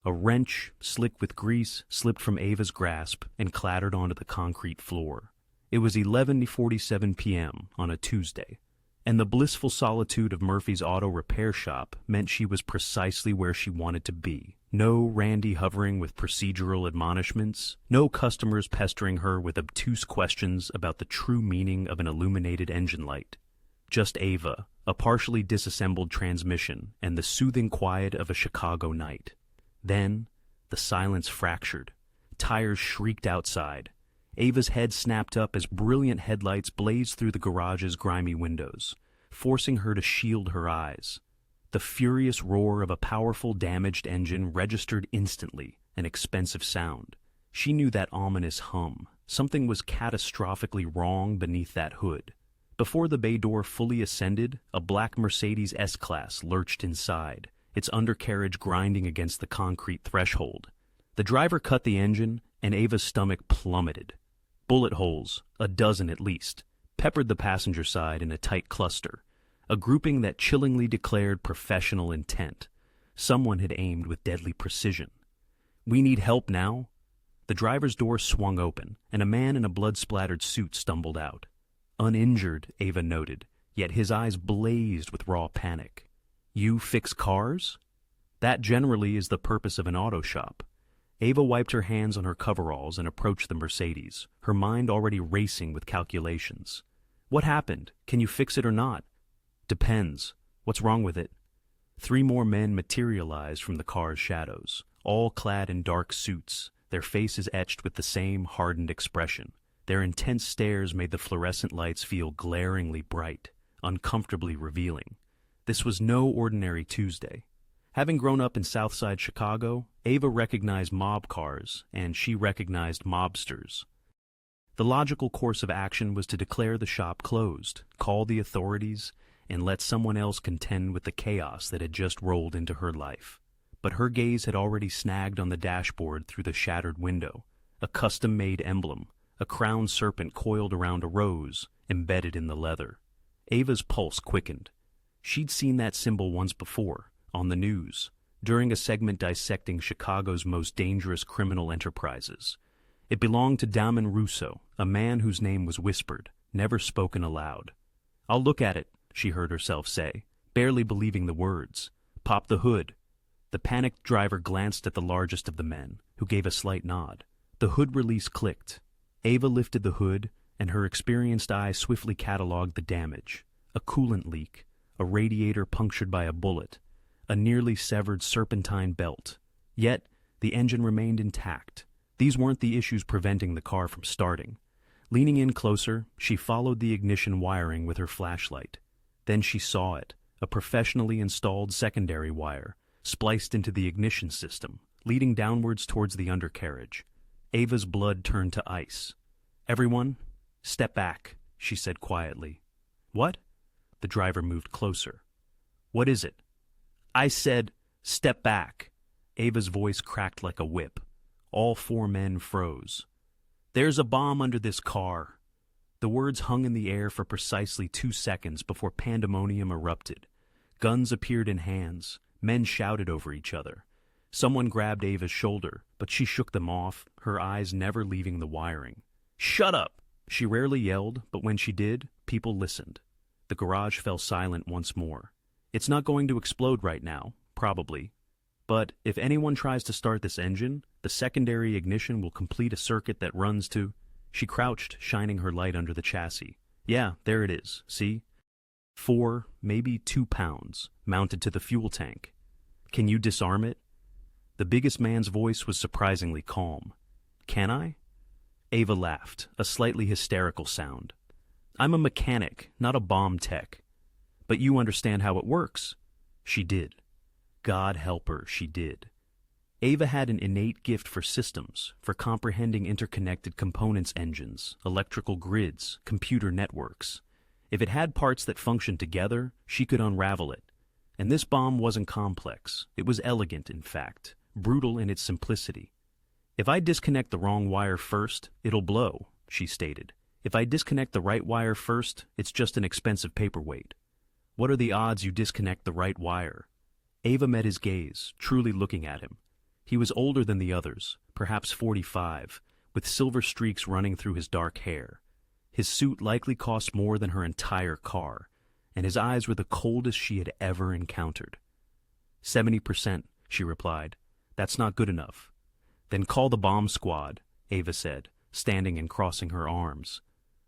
A wrench, slick with grease, slipped from Ava's grasp and clattered onto the concrete floor. It was 11:47 p.m. on a Tuesday, and the blissful solitude of Murphy's auto repair shop meant she was precisely where she wanted to be. No Randy hovering with procedural admonishments, no customers pestering her with obtuse questions about the true meaning of an illuminated engine light. Just Ava, a partially disassembled transmission, and the soothing quiet of a Chicago night. Then, the silence fractured. Tires shrieked outside. Ava's head snapped up as brilliant headlights blazed through the garage's grimy windows, forcing her to shield her eyes. The furious roar of a powerful, damaged engine registered instantly, an expensive sound. She knew that ominous hum. Something was catastrophically wrong beneath that hood. Before the bay door fully ascended, a black Mercedes S-Class lurched inside, its undercarriage grinding against the concrete threshold. The driver cut the engine, and Ava's stomach plummeted. Bullet holes, a dozen at least, peppered the passenger side in a tight cluster, a grouping that chillingly declared professional intent. Someone had aimed with deadly precision. "We need help now?" The driver's door swung open, and a man in a blood-splattered suit stumbled out. Uninjured, Ava noted, yet his eyes blazed with raw panic. "You fix cars?" That generally is the purpose of an auto shop. Ava wiped her hands on her coveralls and approached the Mercedes, her mind already racing with calculations. "What happened? Can you fix it or not?" "Depends. What's wrong with it?" 3 more men materialized from the car's shadows, all clad in dark suits, their faces etched with the same hardened expression. Their intense stares made the fluorescent lights feel glaringly bright, uncomfortably revealing. This was no ordinary Tuesday. Having grown up in Southside Chicago, Ava recognized mob cars, and she recognized mobsters. The logical course of action was to declare the shop closed, call the authorities, and let someone else contend with the chaos that had just rolled into her life. But her gaze had already snagged on the dashboard through the shattered window, a custom-made emblem, a crowned serpent coiled around a rose, embedded in the leather. Ava's pulse quickened. She'd seen that symbol once before, on the news, during a segment dissecting Chicago's most dangerous criminal enterprises. It belonged to Damen Russo, a man whose name was whispered, never spoken aloud. "I'll look at it," she heard herself say, barely believing the words. "Pop the hood." The panicked driver glanced at the largest of the men, who gave a slight nod. The hood release clicked. Ava lifted the hood, and her experienced eye swiftly cataloged the damage. A coolant leak, a radiator punctured by a bullet, a nearly severed serpentine belt. Yet, the engine remained intact. These weren't the issues preventing the car from starting. Leaning in closer, she followed the ignition wiring with her flashlight. Then she saw it, a professionally installed secondary wire, spliced into the ignition system, leading downwards towards the undercarriage. Ava's blood turned to ice. "Everyone, step back," she said quietly. "What?" The driver moved closer. "What is it?" "I said, step back." Ava's voice cracked like a whip. All 4 men froze. "There's a bomb under this car." The words hung in the air for precisely 2 seconds before pandemonium erupted. Guns appeared in hands. Men shouted over each other. Someone grabbed Ava's shoulder, but she shook them off, her eyes never leaving the wiring. "Shut up!" She rarely yelled, but when she did, people listened. The garage fell silent once more. "It's not going to explode right now, probably. But if anyone tries to start this engine, the secondary ignition will complete a circuit that runs to—" She crouched, shining her light under the chassis. "Yeah, there it is, see? 4, maybe 2 pounds, mounted to the fuel tank. Can you disarm it?" The biggest man's voice was surprisingly calm. "Can I?" Ava laughed, a slightly hysterical sound. "I'm a mechanic, not a bomb tech. But you understand how it works." She did. God help her, she did. Ava had an innate gift for systems, for comprehending interconnected components engines, electrical grids, computer networks. If it had parts that functioned together, she could unravel it. And this bomb wasn't complex. It was elegant, in fact, brutal in its simplicity. "If I disconnect the wrong wire first, it'll blow," she stated. "If I disconnect the right wire first, it's just an expensive paperweight." "What are the odds you disconnect the right wire?" Ava met his gaze, truly looking at him. He was older than the others, perhaps 45, with silver streaks running through his dark hair. His suit likely cost more than her entire car, and his eyes were the coldest she had ever encountered. 70%, she replied. That's not good enough. Then call the bomb squad, Ava said, standing and crossing her arms.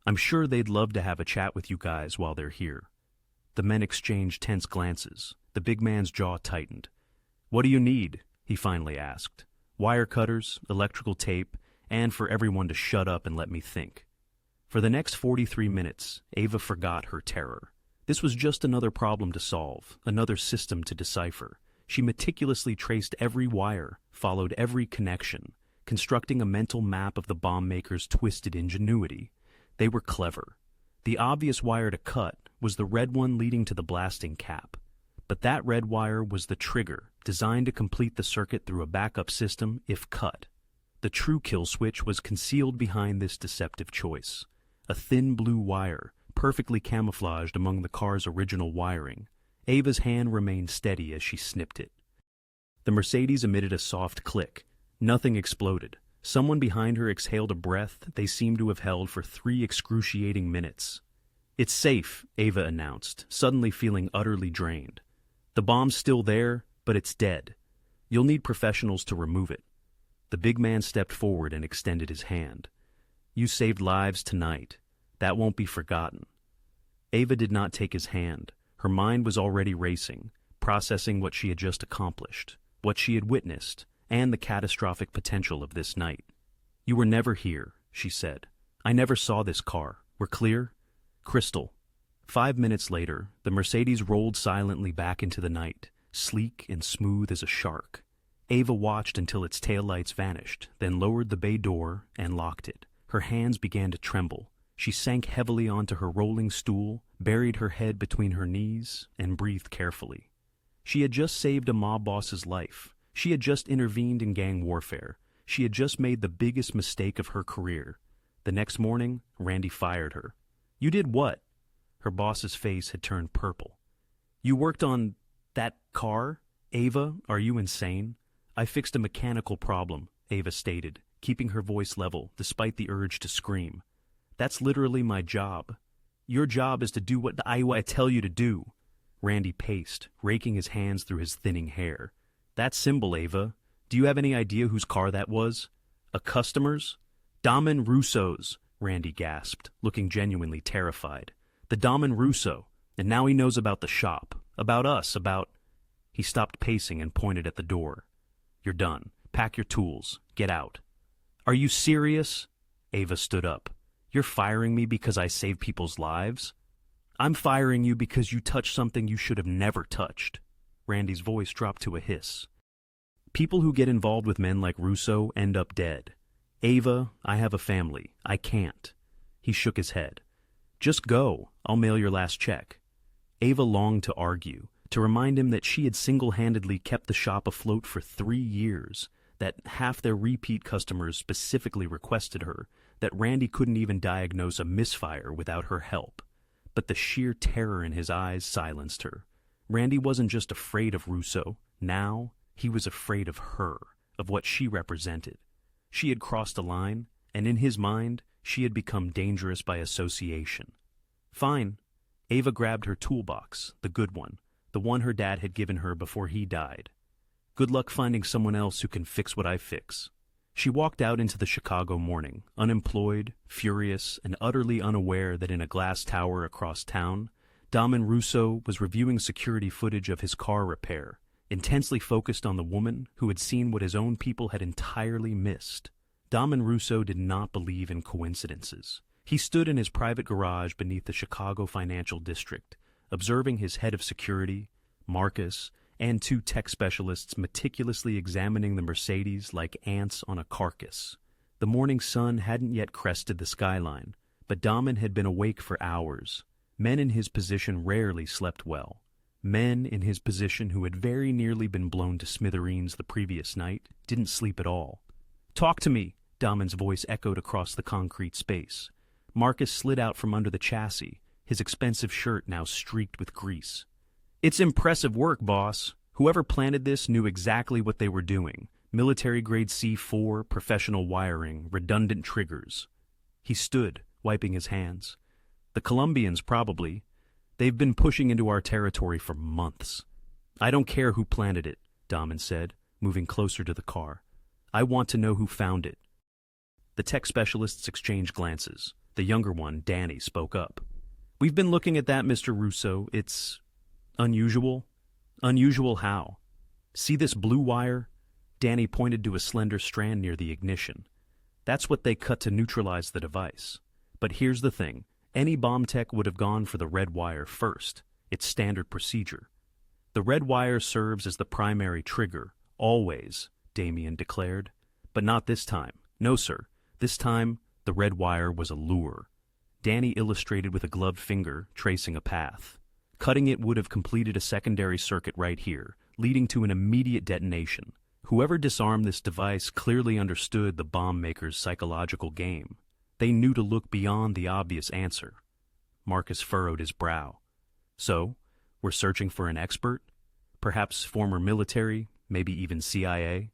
I'm sure they'd love to have a chat with you guys while they're here. The men exchanged tense glances. The big man's jaw tightened. What do you need? He finally asked. Wire cutters, electrical tape, and for everyone to shut up and let me think. For the next 43 minutes, Ava forgot her terror. This was just another problem to solve, another system to decipher. She meticulously traced every wire, followed every connection, constructing a mental map of the bomb maker's twisted ingenuity. They were clever. The obvious wire to cut was the red one leading to the blasting cap. But that red wire was the trigger, designed to complete the circuit through a backup system if cut. The true kill switch was concealed behind this deceptive choice. A thin blue wire, perfectly camouflaged among the car's original wiring. Ava's hand remained steady as she snipped it. The Mercedes emitted a soft click. Nothing exploded. Someone behind her exhaled a breath they seemed to have held for 3 excruciating minutes. It's safe, Ava announced, suddenly feeling utterly drained. The bomb's still there, but it's dead. You'll need professionals to remove it. The big man stepped forward and extended his hand. You saved lives tonight. That won't be forgotten. Ava did not take his hand. Her mind was already racing, processing what she had just accomplished, what she had witnessed, and the catastrophic potential of this night. You were never here, she said. I never saw this car. We're clear? Crystal. 5 minutes later, the Mercedes rolled silently back into the night, sleek and smooth as a shark. Ava watched until its taillights vanished, then lowered the bay door and locked it. Her hands began to tremble. She sank heavily onto her rolling stool, buried her head between her knees, and breathed carefully. She had just saved a mob boss's life. She had just intervened in gang warfare. She had just made the biggest mistake of her career. The next morning, Randy fired her. You did what? Her boss's face had turned purple. You worked on that car? Ava, are you insane? I fixed a mechanical problem, Ava stated, keeping her voice level despite the urge to scream. That's literally my job. Your job is to do what I tell you to do. Randy paced, raking his hands through his thinning hair. That symbol, Ava. Do you have any idea whose car that was? A customer's? Damen Russo's, Randy gasped, looking genuinely terrified. The Damen Russo. And now he knows about the shop. About us, about... He stopped pacing and pointed at the door. You're done. Pack your tools. Get out. Are you serious? Ava stood up. You're firing me because I saved people's lives? I'm firing you because you touched something you should have never touched. Randy's voice dropped to a hiss. People who get involved with men like Russo end up dead. Ava, I have a family. I can't. He shook his head. Just go. I'll mail your last check. Ava longed to argue, to remind him that she had single-handedly kept the shop afloat for 3 years, that half their repeat customers specifically requested her, that Randy couldn't even diagnose a misfire without her help. But the sheer terror in his eyes silenced her. Randy wasn't just afraid of Russo. Now, he was afraid of her, of what she represented. She had crossed a line, and in his mind, she had become dangerous by association. Fine. Ava grabbed her toolbox, the good one, the one her dad had given her before he died. Good luck finding someone else who can fix what I fix. She walked out into the Chicago morning, unemployed, furious, and utterly unaware that in a glass tower across town, Damen Russo was reviewing security footage of his car repair, intensely focused on the woman who had seen what his own people had entirely missed. Damen Russo did not believe in coincidences. He stood in his private garage beneath the Chicago financial district, observing his head of security, Marcus, and 2 tech specialists meticulously examining the Mercedes like ants on a carcass. The morning sun hadn't yet crested the skyline, but Damen had been awake for hours. Men in his position rarely slept well. Men in his position who had very nearly been blown to smithereens the previous night didn't sleep at all. Talk to me, Damen's voice echoed across the concrete space. Marcus slid out from under the chassis, his expensive shirt now streaked with grease. It's impressive work, boss. Whoever planted this knew exactly what they were doing. Military-grade C4, professional wiring, redundant triggers. He stood, wiping his hands. The Colombians, probably. They've been pushing into our territory for months. I don't care who planted it, Damen said, moving closer to the car. I want to know who found it. The tech specialists exchanged glances. The younger one, Danny, spoke up. We've been looking at that, Mr. Russo. It's unusual. Unusual how? See this blue wire? Danny pointed to a slender strand near the ignition. That's what they cut to neutralize the device. But here's the thing. Any bomb tech would have gone for the red wire first. It's standard procedure. The red wire serves as the primary trigger, always, Damien declared. But not this time. No, sir. This time, the red wire was a lure. Danny illustrated with a gloved finger, tracing a path. Cutting it would have completed a secondary circuit right here, leading to an immediate detonation. Whoever disarmed this device clearly understood the bomb maker's psychological game. They knew to look beyond the obvious answer. Marcus furrowed his brow. So, we're searching for an expert? Perhaps former military, maybe even CIA?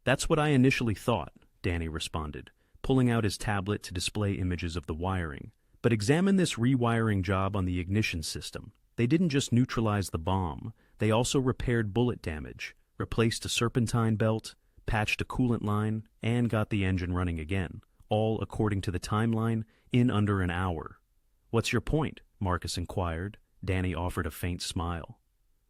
That's what I initially thought, Danny responded, pulling out his tablet to display images of the wiring. But examine this rewiring job on the ignition system. They didn't just neutralize the bomb, they also repaired bullet damage, replaced a serpentine belt, patched a coolant line, and got the engine running again, all according to the timeline, in under an hour. What's your point? Marcus inquired. Danny offered a faint smile.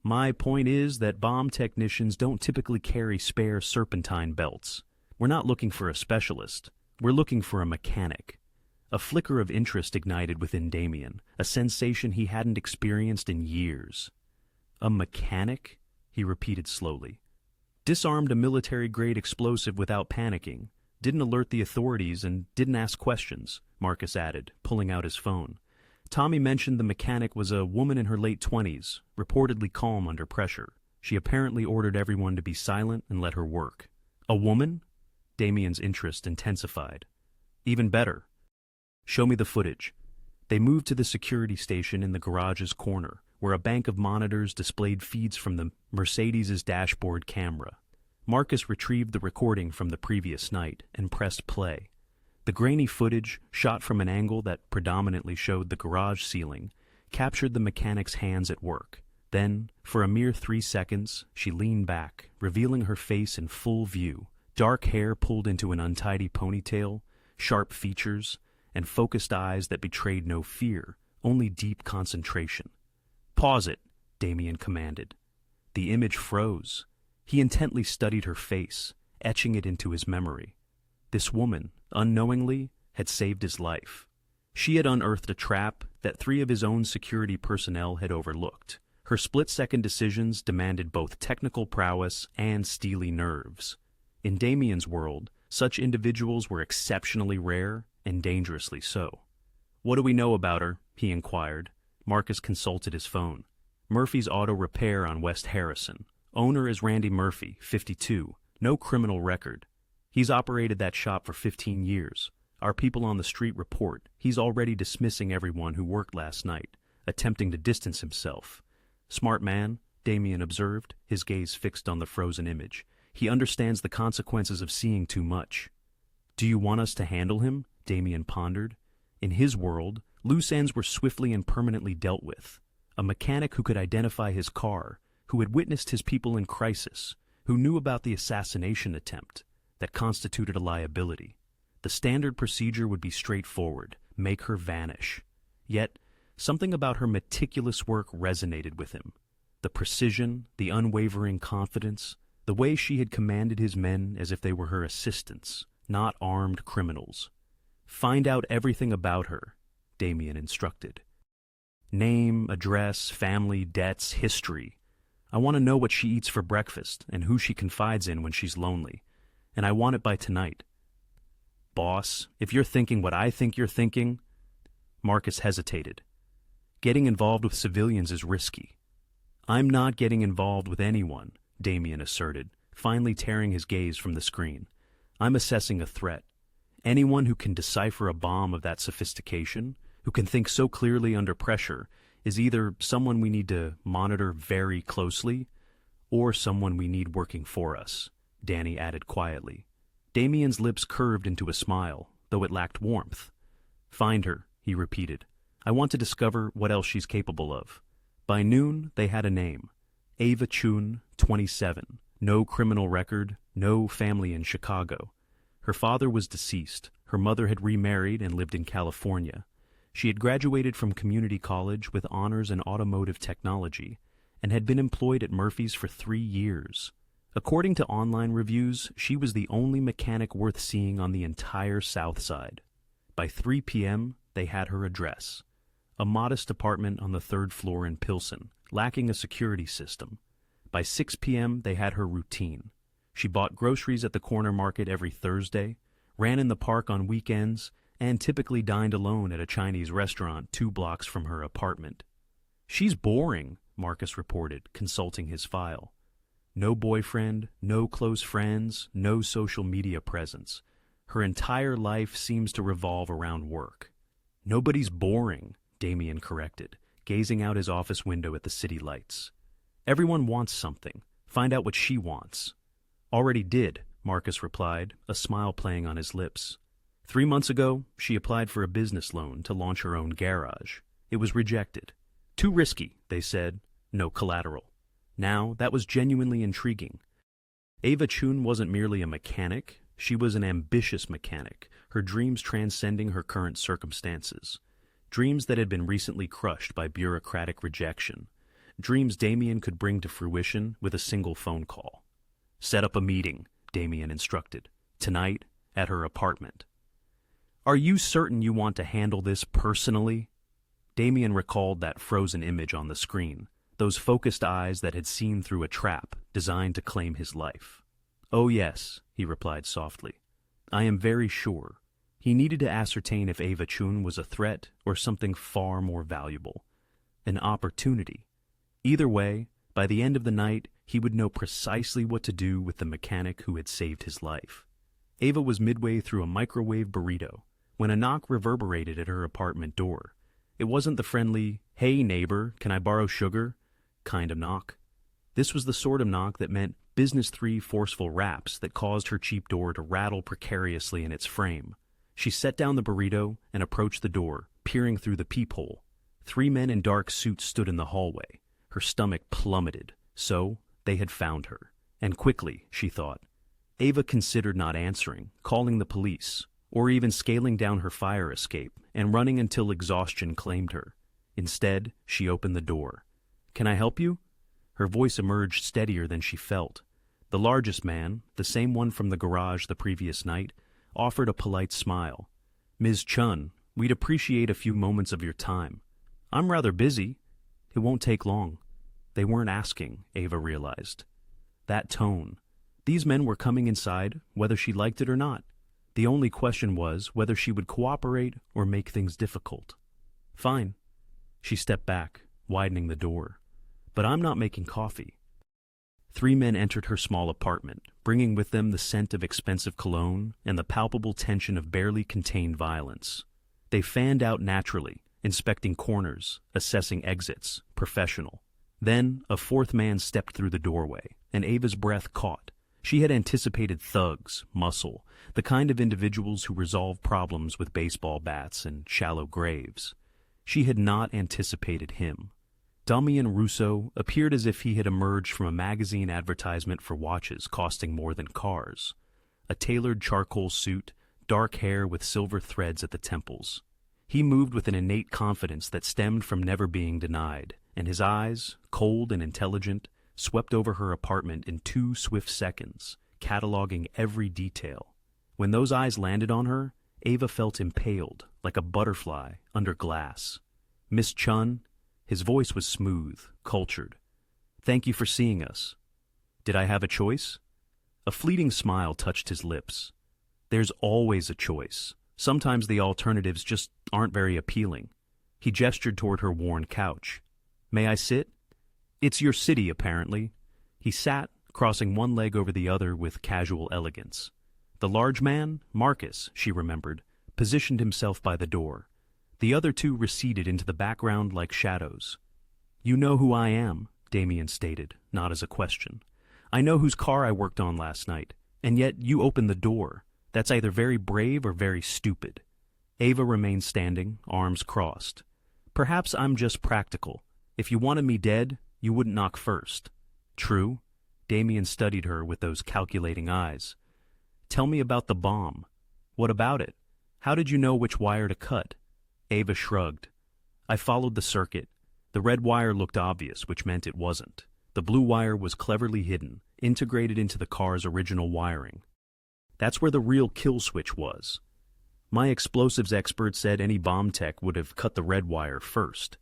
My point is that bomb technicians don't typically carry spare serpentine belts. We're not looking for a specialist. We're looking for a mechanic. A flicker of interest ignited within Damien, a sensation he hadn't experienced in years. A mechanic? He repeated slowly. Disarmed a military-grade explosive without panicking, didn't alert the authorities, and didn't ask questions, Marcus added, pulling out his phone. Tommy mentioned the mechanic was a woman in her late 20s, reportedly calm under pressure. She apparently ordered everyone to be silent and let her work. A woman? Damien's interest intensified. Even better. Show me the footage. They moved to the security station in the garage's corner, where a bank of monitors displayed feeds from the Mercedes' dashboard camera. Marcus retrieved the recording from the previous night and pressed play. The grainy footage, shot from an angle that predominantly showed the garage ceiling, captured the mechanic's hands at work. Then, for a mere 3 seconds, she leaned back, revealing her face in full view, dark hair pulled into an untidy ponytail, sharp features, and focused eyes that betrayed no fear, only deep concentration. Pause it, Damien commanded. The image froze. He intently studied her face, etching it into his memory. This woman, unknowingly, had saved his life. She had unearthed a trap that 3 of his own security personnel had overlooked. Her split-second decisions demanded both technical prowess and steely nerves. In Damien's world, such individuals were exceptionally rare and dangerously so. What do we know about her? He inquired. Marcus consulted his phone. Murphy's Auto Repair on West Harrison. Owner is Randy Murphy, 52. No criminal record. He's operated that shop for 15 years. Our people on the street report he's already dismissing everyone who worked last night, attempting to distance himself. Smart man, Damien observed, his gaze fixed on the frozen image. He understands the consequences of seeing too much. Do you want us to handle him? Damien pondered. In his world, loose ends were swiftly and permanently dealt with. A mechanic who could identify his car, who had witnessed his people in crisis, who knew about the assassination attempt, that constituted a liability. The standard procedure would be straightforward, make her vanish. Yet, something about her meticulous work resonated with him. The precision, the unwavering confidence, the way she had commanded his men as if they were her assistants, not armed criminals. Find out everything about her, Damien instructed. Name, address, family, debts, history. I want to know what she eats for breakfast and who she confides in when she's lonely. And I want it by tonight. Boss, if you're thinking what I think you're thinking... Marcus hesitated. Getting involved with civilians is risky. I'm not getting involved with anyone, Damien asserted, finally tearing his gaze from the screen. I'm assessing a threat. Anyone who can decipher a bomb of that sophistication, who can think so clearly under pressure, is either someone we need to monitor very closely or someone we need working for us. Danny added quietly. Damien's lips curved into a smile, though it lacked warmth. Find her, he repeated. I want to discover what else she's capable of. By noon, they had a name. Ava Chun, 27. No criminal record, no family in Chicago. Her father was deceased. Her mother had remarried and lived in California. She had graduated from community college with honors in automotive technology and had been employed at Murphy's for 3 years. According to online reviews, she was the only mechanic worth seeing on the entire South Side. By 3 p.m., they had her address. A modest apartment on the 3rd floor in Pilsen, lacking a security system. By 6 p.m., they had her routine. She bought groceries at the corner market every Thursday, ran in the park on weekends, and typically dined alone at a Chinese restaurant 2 blocks from her apartment. She's boring, Marcus reported, consulting his file. No boyfriend, no close friends, no social media presence. Her entire life seems to revolve around work. Nobody's boring, Damien corrected, gazing out his office window at the city lights. Everyone wants something. Find out what she wants. Already did, Marcus replied, a smile playing on his lips. 3 months ago, she applied for a business loan to launch her own garage. It was rejected. Too risky, they said. No collateral. Now, that was genuinely intriguing. Ava Chun wasn't merely a mechanic. She was an ambitious mechanic, her dreams transcending her current circumstances. Dreams that had been recently crushed by bureaucratic rejection. Dreams Damien could bring to fruition with a single phone call. Set up a meeting, Damien instructed. Tonight, at her apartment. Are you certain you want to handle this personally? Damien recalled that frozen image on the screen, those focused eyes that had seen through a trap designed to claim his life. Oh yes, he replied softly. I am very sure. He needed to ascertain if Ava Chun was a threat or something far more valuable. An opportunity. Either way, by the end of the night, he would know precisely what to do with the mechanic who had saved his life. Ava was midway through a microwave burrito when a knock reverberated at her apartment door. It wasn't the friendly, "Hey neighbor, can I borrow sugar?" kind of knock. This was the sort of knock that meant business 3 forceful raps that caused her cheap door to rattle precariously in its frame. She set down the burrito and approached the door, peering through the peephole. 3 men in dark suits stood in the hallway. Her stomach plummeted. So, they had found her. And quickly, she thought. Ava considered not answering, calling the police, or even scaling down her fire escape and running until exhaustion claimed her. Instead, she opened the door. Can I help you? Her voice emerged steadier than she felt. The largest man, the same one from the garage the previous night, offered a polite smile. Ms. Chun, we'd appreciate a few moments of your time. I'm rather busy. It won't take long. They weren't asking, Ava realized. That tone. These men were coming inside, whether she liked it or not. The only question was whether she would cooperate or make things difficult. Fine. She stepped back, widening the door. But I'm not making coffee. 3 men entered her small apartment, bringing with them the scent of expensive cologne and the palpable tension of barely contained violence. They fanned out naturally, inspecting corners, assessing exits, professional. Then, a 4th man stepped through the doorway, and Ava's breath caught. She had anticipated thugs, muscle, the kind of individuals who resolve problems with baseball bats and shallow graves. She had not anticipated him. Damen Russo appeared as if he had emerged from a magazine advertisement for watches costing more than cars. A tailored charcoal suit, dark hair with silver threads at the temples. He moved with an innate confidence that stemmed from never being denied, and his eyes, cold and intelligent, swept over her apartment in 2 swift seconds, cataloging every detail. When those eyes landed on her, Ava felt impaled, like a butterfly, under glass. Miss Chun, his voice was smooth, cultured. Thank you for seeing us. Did I have a choice? A fleeting smile touched his lips. There's always a choice. Sometimes the alternatives just aren't very appealing. He gestured toward her worn couch. May I sit? It's your city, apparently. He sat, crossing one leg over the other with casual elegance. The large man, Marcus, she remembered, positioned himself by the door. The other 2 receded into the background like shadows. You know who I am, Damien stated, not as a question. I know whose car I worked on last night, and yet you opened the door. That's either very brave or very stupid. Ava remained standing, arms crossed. Perhaps I'm just practical. If you wanted me dead, you wouldn't knock first. True? Damien studied her with those calculating eyes. Tell me about the bomb. What about it? How did you know which wire to cut? Ava shrugged. I followed the circuit. The red wire looked obvious, which meant it wasn't. The blue wire was cleverly hidden, integrated into the car's original wiring. That's where the real kill switch was. My explosives expert said any bomb tech would have cut the red wire first.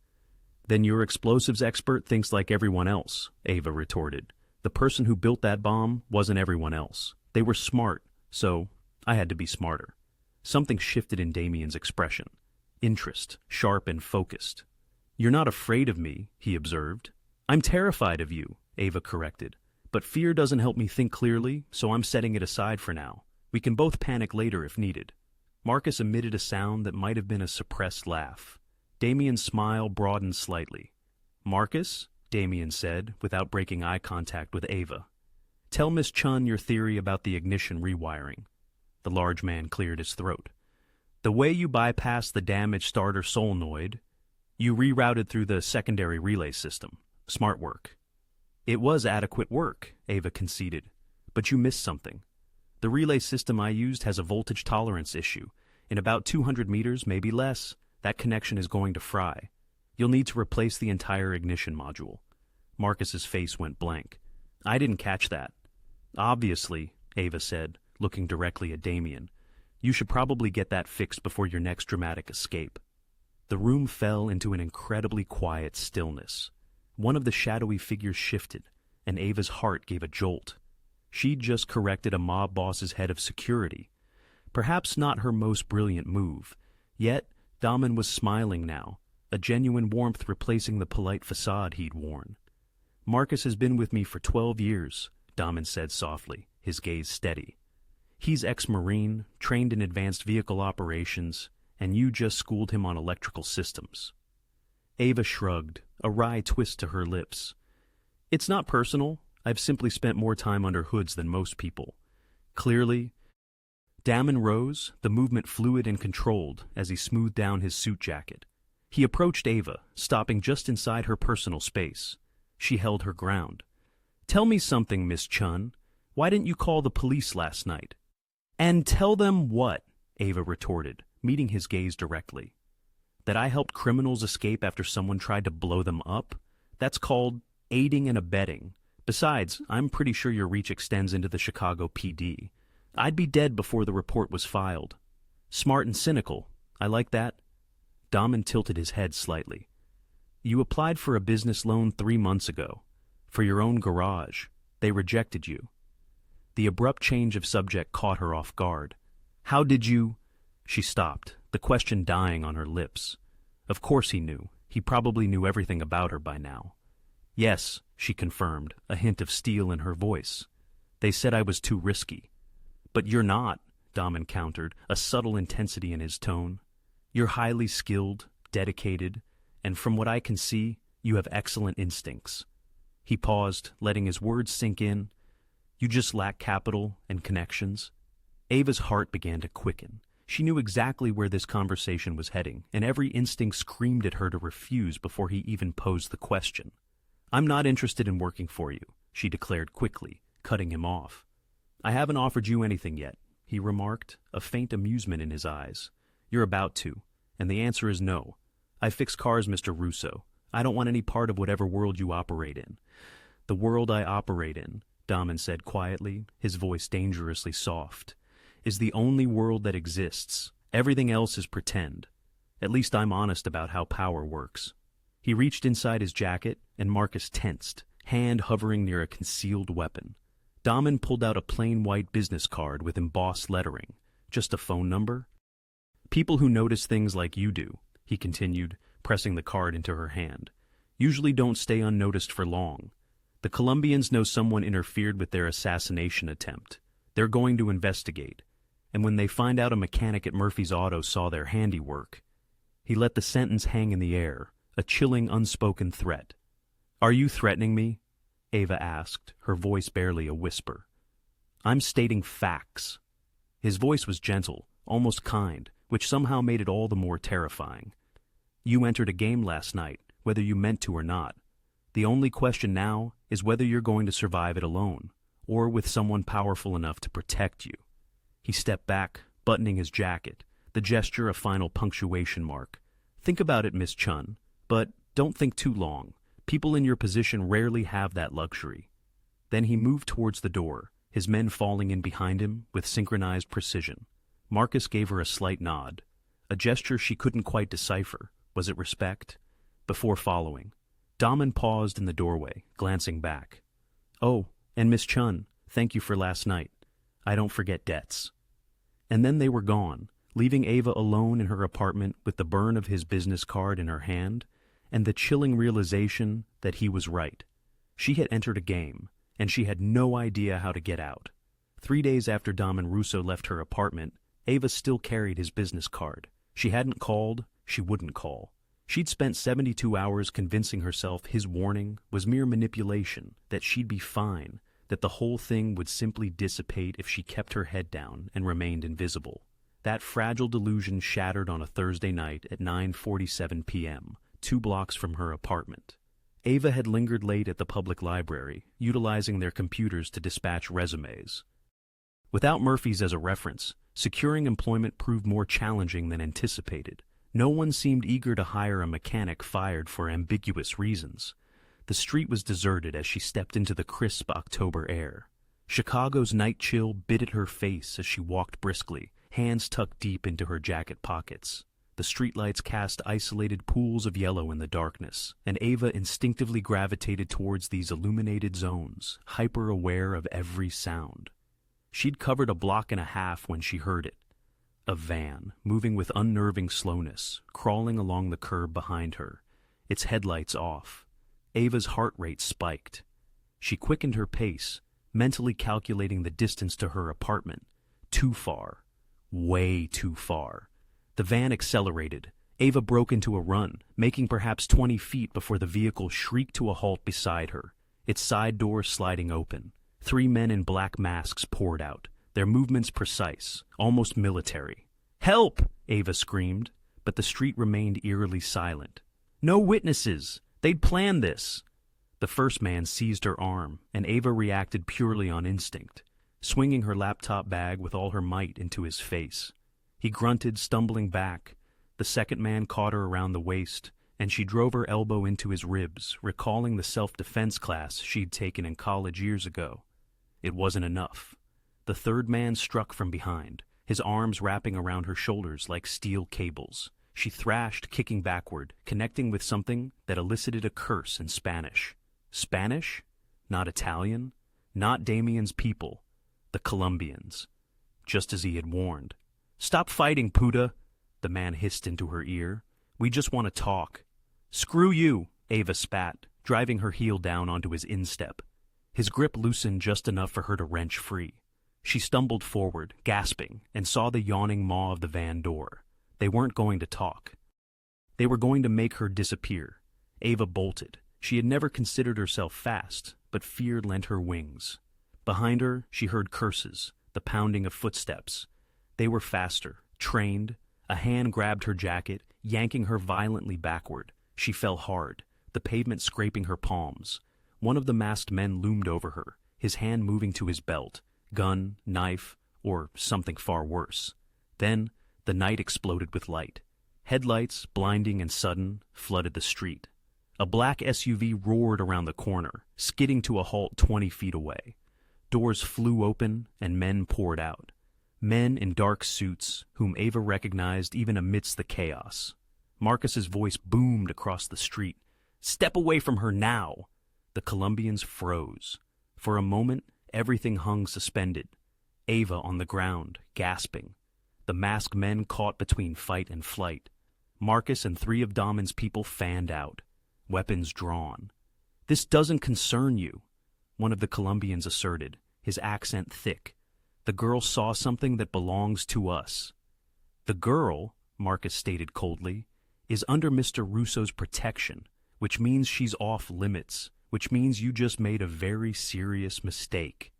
Then your explosives expert thinks like everyone else, Ava retorted. The person who built that bomb wasn't everyone else. They were smart, so I had to be smarter. Something shifted in Damien's expression. Interest, sharp and focused. You're not afraid of me, he observed. I'm terrified of you, Ava corrected. But fear doesn't help me think clearly, so I'm setting it aside for now. We can both panic later if needed. Marcus emitted a sound that might have been a suppressed laugh. Damien's smile broadened slightly. Marcus, Damien said, without breaking eye contact with Ava. Tell Miss Chun your theory about the ignition rewiring. The large man cleared his throat. The way you bypassed the damaged starter solenoid, you rerouted through the secondary relay system. Smart work. It was adequate work, Ava conceded. But you missed something. The relay system I used has a voltage tolerance issue. In about 200 meters, maybe less, that connection is going to fry. You'll need to replace the entire ignition module. Marcus's face went blank. I didn't catch that. Obviously, Ava said, looking directly at Damien. You should probably get that fixed before your next dramatic escape. The room fell into an incredibly quiet stillness. One of the shadowy figures shifted, and Ava's heart gave a jolt. She'd just corrected a mob boss's head of security. Perhaps not her most brilliant move. Yet, Damen was smiling now, a genuine warmth replacing the polite facade he'd worn. Marcus has been with me for 12 years, Damen said softly, his gaze steady. He's ex-Marine, trained in advanced vehicle operations, and you just schooled him on electrical systems. Ava shrugged, a wry twist to her lips. It's not personal. I've simply spent more time under hoods than most people. Clearly, Damen rose, the movement fluid and controlled as he smoothed down his suit jacket. He approached Ava, stopping just inside her personal space. She held her ground. Tell me something, Miss Chun. Why didn't you call the police last night? And tell them what? Ava retorted, meeting his gaze directly. That I helped criminals escape after someone tried to blow them up? That's called aiding and abetting. Besides, I'm pretty sure your reach extends into the Chicago PD. I'd be dead before the report was filed. Smart and cynical. I like that. Damen tilted his head slightly. You applied for a business loan 3 months ago. For your own garage. They rejected you. The abrupt change of subject caught her off guard. How did you... She stopped, the question dying on her lips. Of course he knew. He probably knew everything about her by now. Yes, she confirmed, a hint of steel in her voice. They said I was too risky. But you're not, Damen countered, a subtle intensity in his tone. You're highly skilled, dedicated, and from what I can see, you have excellent instincts. He paused, letting his words sink in. You just lack capital and connections. Ava's heart began to quicken. She knew exactly where this conversation was heading, and every instinct screamed at her to refuse before he even posed the question. I'm not interested in working for you, she declared quickly, cutting him off. I haven't offered you anything yet, he remarked, a faint amusement in his eyes. You're about to, and the answer is no. I fix cars, Mr. Russo. I don't want any part of whatever world you operate in. The world I operate in, Damen said quietly, his voice dangerously soft, is the only world that exists. Everything else is pretend. At least I'm honest about how power works. He reached inside his jacket, and Marcus tensed, hand hovering near a concealed weapon. Damen pulled out a plain white business card with embossed lettering. Just a phone number? People who notice things like you do, he continued, pressing the card into her hand, usually don't stay unnoticed for long. The Colombians know someone interfered with their assassination attempt. They're going to investigate. And when they find out a mechanic at Murphy's Auto saw their handiwork, he let the sentence hang in the air, a chilling, unspoken threat. Are you threatening me? Ava asked, her voice barely a whisper. I'm stating facts. His voice was gentle, almost kind, which somehow made it all the more terrifying. You entered a game last night, whether you meant to or not. The only question now is whether you're going to survive it alone, or with someone powerful enough to protect you. He stepped back, buttoning his jacket, the gesture a final punctuation mark. Think about it, Miss Chun, but don't think too long. People in your position rarely have that luxury. Then he moved towards the door, his men falling in behind him with synchronized precision. Marcus gave her a slight nod, a gesture she couldn't quite decipher. Was it respect? Before following, Damen paused in the doorway, glancing back. Oh, and Miss Chun, thank you for last night. I don't forget debts. And then they were gone, leaving Ava alone in her apartment with the burn of his business card in her hand and the chilling realization that he was right. She had entered a game, and she had no idea how to get out. 3 days after Damen Russo left her apartment, Ava still carried his business card. She hadn't called, she wouldn't call. She'd spent 72 hours convincing herself his warning was mere manipulation, that she'd be fine, that the whole thing would simply dissipate if she kept her head down and remained invisible. That fragile delusion shattered on a Thursday night at 9:47 p.m., 2 blocks from her apartment. Ava had lingered late at the public library, utilizing their computers to dispatch resumes. Without Murphy's as a reference, securing employment proved more challenging than anticipated. No one seemed eager to hire a mechanic fired for ambiguous reasons. The street was deserted as she stepped into the crisp October air. Chicago's night chill bit at her face as she walked briskly, hands tucked deep into her jacket pockets. The streetlights cast isolated pools of yellow in the darkness, and Ava instinctively gravitated towards these illuminated zones, hyper-aware of every sound. She'd covered a block and a half when she heard it. A van, moving with unnerving slowness, crawling along the curb behind her, its headlights off. Ava's heart rate spiked. She quickened her pace, mentally calculating the distance to her apartment. Too far. Way too far. The van accelerated. Ava broke into a run, making perhaps 20 feet before the vehicle shrieked to a halt beside her, its side door sliding open. 3 men in black masks poured out, their movements precise, almost military. "Help!" Ava screamed, but the street remained eerily silent. "No witnesses! They'd planned this!" The first man seized her arm, and Ava reacted purely on instinct, swinging her laptop bag with all her might into his face. He grunted, stumbling back. The second man caught her around the waist, and she drove her elbow into his ribs, recalling the self-defense class she'd taken in college years ago. It wasn't enough. The third man struck from behind, his arms wrapping around her shoulders like steel cables. She thrashed, kicking backward, connecting with something that elicited a curse in Spanish. Spanish? Not Italian? Not Damien's people. The Colombians. Just as he had warned. "Stop fighting, puta," the man hissed into her ear. "We just want to talk." "Screw you," Ava spat, driving her heel down onto his instep. His grip loosened just enough for her to wrench free. She stumbled forward, gasping, and saw the yawning maw of the van door. They weren't going to talk. They were going to make her disappear. Ava bolted. She had never considered herself fast, but fear lent her wings. Behind her, she heard curses, the pounding of footsteps. They were faster, trained. A hand grabbed her jacket, yanking her violently backward. She fell hard, the pavement scraping her palms. One of the masked men loomed over her, his hand moving to his belt, gun, knife, or something far worse. Then, the night exploded with light. Headlights, blinding and sudden, flooded the street. A black SUV roared around the corner, skidding to a halt 20 feet away. Doors flew open, and men poured out. Men in dark suits, whom Ava recognized even amidst the chaos. Marcus's voice boomed across the street. "Step away from her now!" The Colombians froze. For a moment, everything hung suspended. Ava on the ground, gasping. The masked men caught between fight and flight. Marcus and 3 of Damen's people fanned out, weapons drawn. "This doesn't concern you," one of the Colombians asserted, his accent thick. "The girl saw something that belongs to us." "The girl," Marcus stated coldly, "is under Mr. Russo's protection, which means she's off limits. which means you just made a very serious mistake.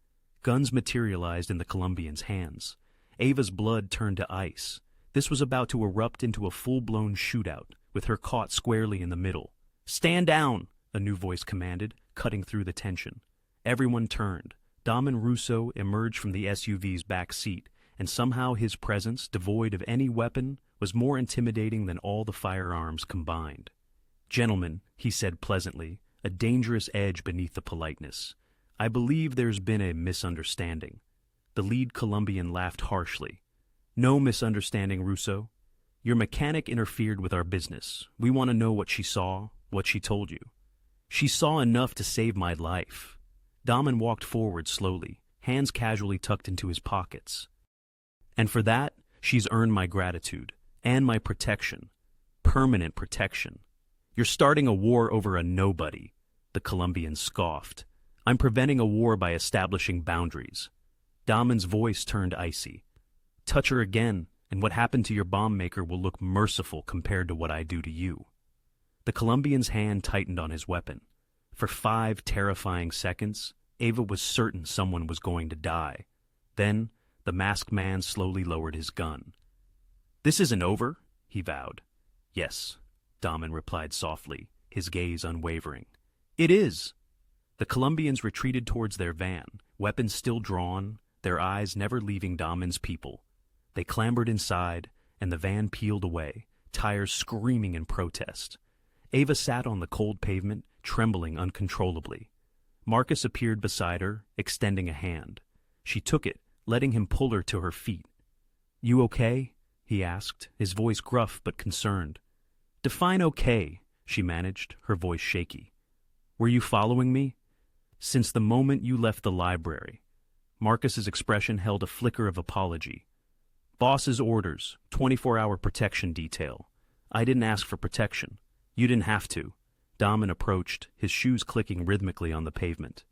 Guns materialized in the Colombian's hands. Ava's blood turned to ice. This was about to erupt into a full-blown shootout, with her caught squarely in the middle. "Stand down!" a new voice commanded, cutting through the tension. Everyone turned. Damen Russo emerged from the SUV's back seat, and somehow his presence, devoid of any weapon, was more intimidating than all the firearms combined. "Gentlemen," he said pleasantly, a dangerous edge beneath the politeness, "I believe there's been a misunderstanding." The lead Colombian laughed harshly. "No misunderstanding, Russo. Your mechanic interfered with our business. We want to know what she saw, what she told you." "She saw enough to save my life." Damen walked forward slowly, hands casually tucked into his pockets. "And for that, she's earned my gratitude, and my protection. Permanent protection." "You're starting a war over a nobody," the Colombian scoffed. "I'm preventing a war by establishing boundaries." Damen's voice turned icy. "Touch her again, and what happened to your bomb maker will look merciful compared to what I do to you." The Colombian's hand tightened on his weapon. For 5 terrifying seconds, Ava was certain someone was going to die. Then, the masked man slowly lowered his gun. "This isn't over," he vowed. "Yes," Damen replied softly, his gaze unwavering. "It is." The Colombians retreated towards their van, weapons still drawn, their eyes never leaving Damen's people. They clambered inside, and the van peeled away, tires screaming in protest. Ava sat on the cold pavement, trembling uncontrollably. Marcus appeared beside her, extending a hand. She took it, letting him pull her to her feet. "You okay?" he asked, his voice gruff but concerned. "Define okay," she managed, her voice shaky. "Were you following me?" "Since the moment you left the library." Marcus's expression held a flicker of apology. "Boss's orders, 24-hour protection detail. I didn't ask for protection. You didn't have to." Damen approached, his shoes clicking rhythmically on the pavement.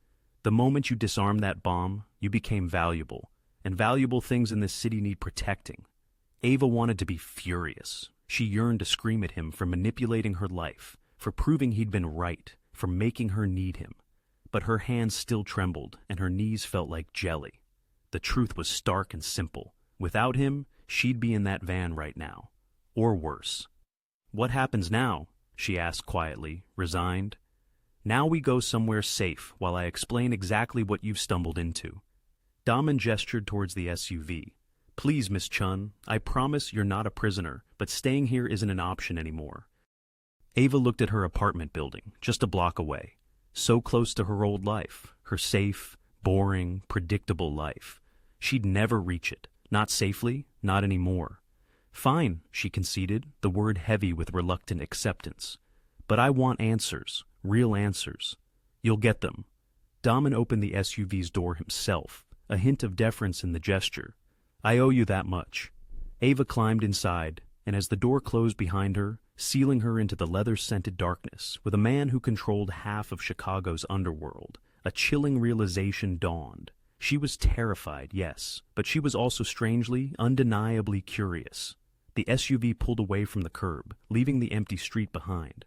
"The moment you disarmed that bomb, you became valuable, and valuable things in this city need protecting." Ava wanted to be furious. She yearned to scream at him for manipulating her life, for proving he'd been right, for making her need him. But her hands still trembled, and her knees felt like jelly. The truth was stark and simple. Without him, she'd be in that van right now. Or worse. "What happens now?" she asked quietly, resigned. "Now we go somewhere safe while I explain exactly what you've stumbled into." Damen gestured towards the SUV. "Please, Miss Chun, I promise you're not a prisoner, but staying here isn't an option anymore." Ava looked at her apartment building, just a block away. So close to her old life, her safe, boring, predictable life. She'd never reach it, not safely, not anymore. "Fine," she conceded, the word heavy with reluctant acceptance. "But I want answers, real answers." "You'll get them." Damen opened the SUV's door himself, a hint of deference in the gesture. "I owe you that much." Ava climbed inside, and as the door closed behind her, sealing her into the leather-scented darkness, with a man who controlled half of Chicago's underworld, a chilling realization dawned. She was terrified, yes, but she was also strangely, undeniably curious. The SUV pulled away from the curb, leaving the empty street behind.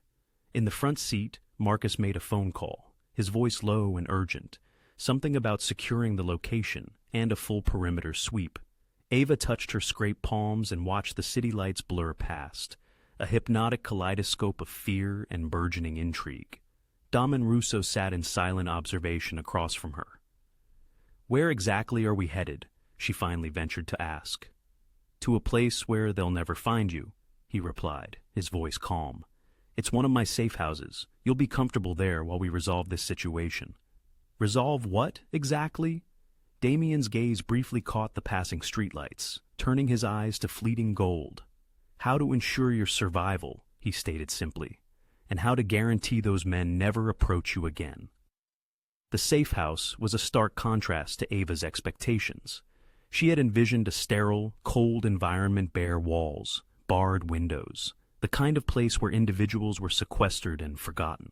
In the front seat, Marcus made a phone call, his voice low and urgent, something about securing the location and a full perimeter sweep. Ava touched her scraped palms and watched the city lights blur past, a hypnotic kaleidoscope of fear and burgeoning intrigue. Damen Russo sat in silent observation across from her. "Where exactly are we headed?" she finally ventured to ask. "To a place where they'll never find you," he replied, his voice calm. "It's one of my safe houses. You'll be comfortable there while we resolve this situation." "Resolve what, exactly?" Damien's gaze briefly caught the passing streetlights, turning his eyes to fleeting gold. "How to ensure your survival," he stated simply, "and how to guarantee those men never approach you again." The safe house was a stark contrast to Ava's expectations. She had envisioned a sterile, cold environment, bare walls, barred windows, the kind of place where individuals were sequestered and forgotten.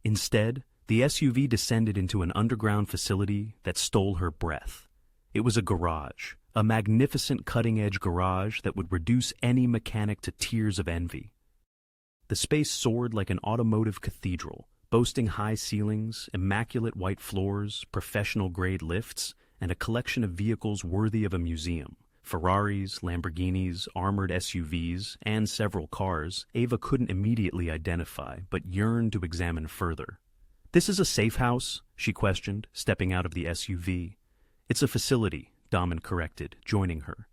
Instead, the SUV descended into an underground facility that stole her breath. It was a garage, a magnificent cutting-edge garage that would reduce any mechanic to tears of envy. The space soared like an automotive cathedral, boasting high ceilings, immaculate white floors, professional-grade lifts, and a collection of vehicles worthy of a museum. Ferraris, Lamborghinis, armored SUVs, and several cars Ava couldn't immediately identify, but yearned to examine further. "This is a safe house?" she questioned, stepping out of the SUV. "It's a facility," Damen corrected, joining her.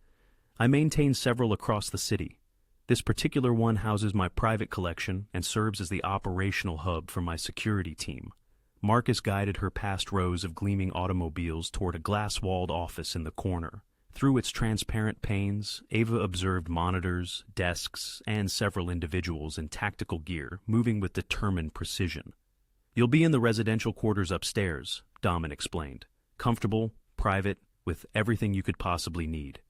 "I maintain several across the city. This particular one houses my private collection and serves as the operational hub for my security team." Marcus guided her past rows of gleaming automobiles toward a glass-walled office in the corner. Through its transparent panes, Ava observed monitors, desks, and several individuals in tactical gear moving with determined precision. "You'll be in the residential quarters upstairs," Damen explained. "Comfortable, private, with everything you could possibly need."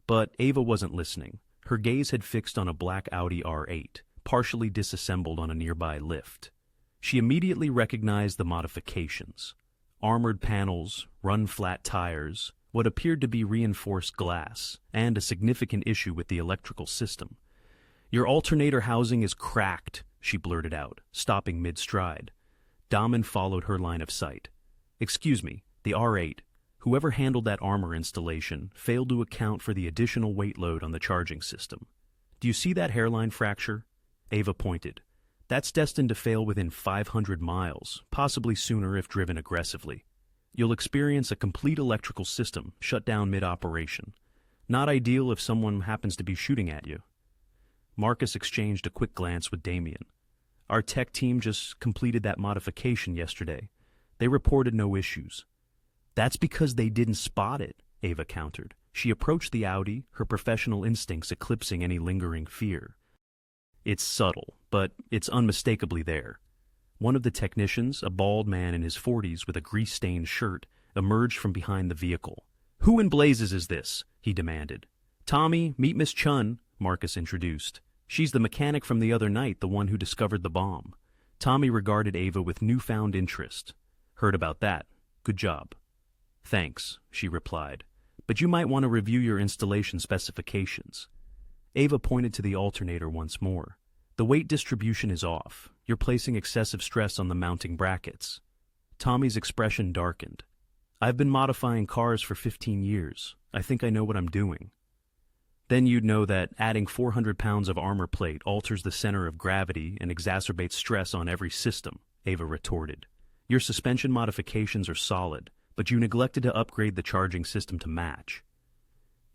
But Ava wasn't listening. Her gaze had fixed on a black Audi R8, partially disassembled on a nearby lift. She immediately recognized the modifications. Armored panels, run-flat tires, what appeared to be reinforced glass, and a significant issue with the electrical system. "Your alternator housing is cracked," she blurted out, stopping mid-stride. Damen followed her line of sight. "Excuse me, the R8. Whoever handled that armor installation failed to account for the additional weight load on the charging system. Do you see that hairline fracture?" Ava pointed. "That's destined to fail within 500 miles, possibly sooner if driven aggressively. You'll experience a complete electrical system shut down mid-operation. Not ideal if someone happens to be shooting at you." Marcus exchanged a quick glance with Damien. "Our tech team just completed that modification yesterday. They reported no issues." "That's because they didn't spot it," Ava countered. She approached the Audi, her professional instincts eclipsing any lingering fear. "It's subtle, but it's unmistakably there." One of the technicians, a bald man in his 40s with a grease-stained shirt, emerged from behind the vehicle. "Who in blazes is this?" he demanded. "Tommy, meet Miss Chun," Marcus introduced. "She's the mechanic from the other night, the one who discovered the bomb." Tommy regarded Ava with newfound interest. "Heard about that. Good job." "Thanks," she replied. "But you might want to review your installation specifications." Ava pointed to the alternator once more. "The weight distribution is off. You're placing excessive stress on the mounting brackets." Tommy's expression darkened. "I've been modifying cars for 15 years. I think I know what I'm doing." "Then you'd know that adding 400 pounds of armor plate alters the center of gravity and exacerbates stress on every system," Ava retorted. "Your suspension modifications are solid, but you neglected to upgrade the charging system to match."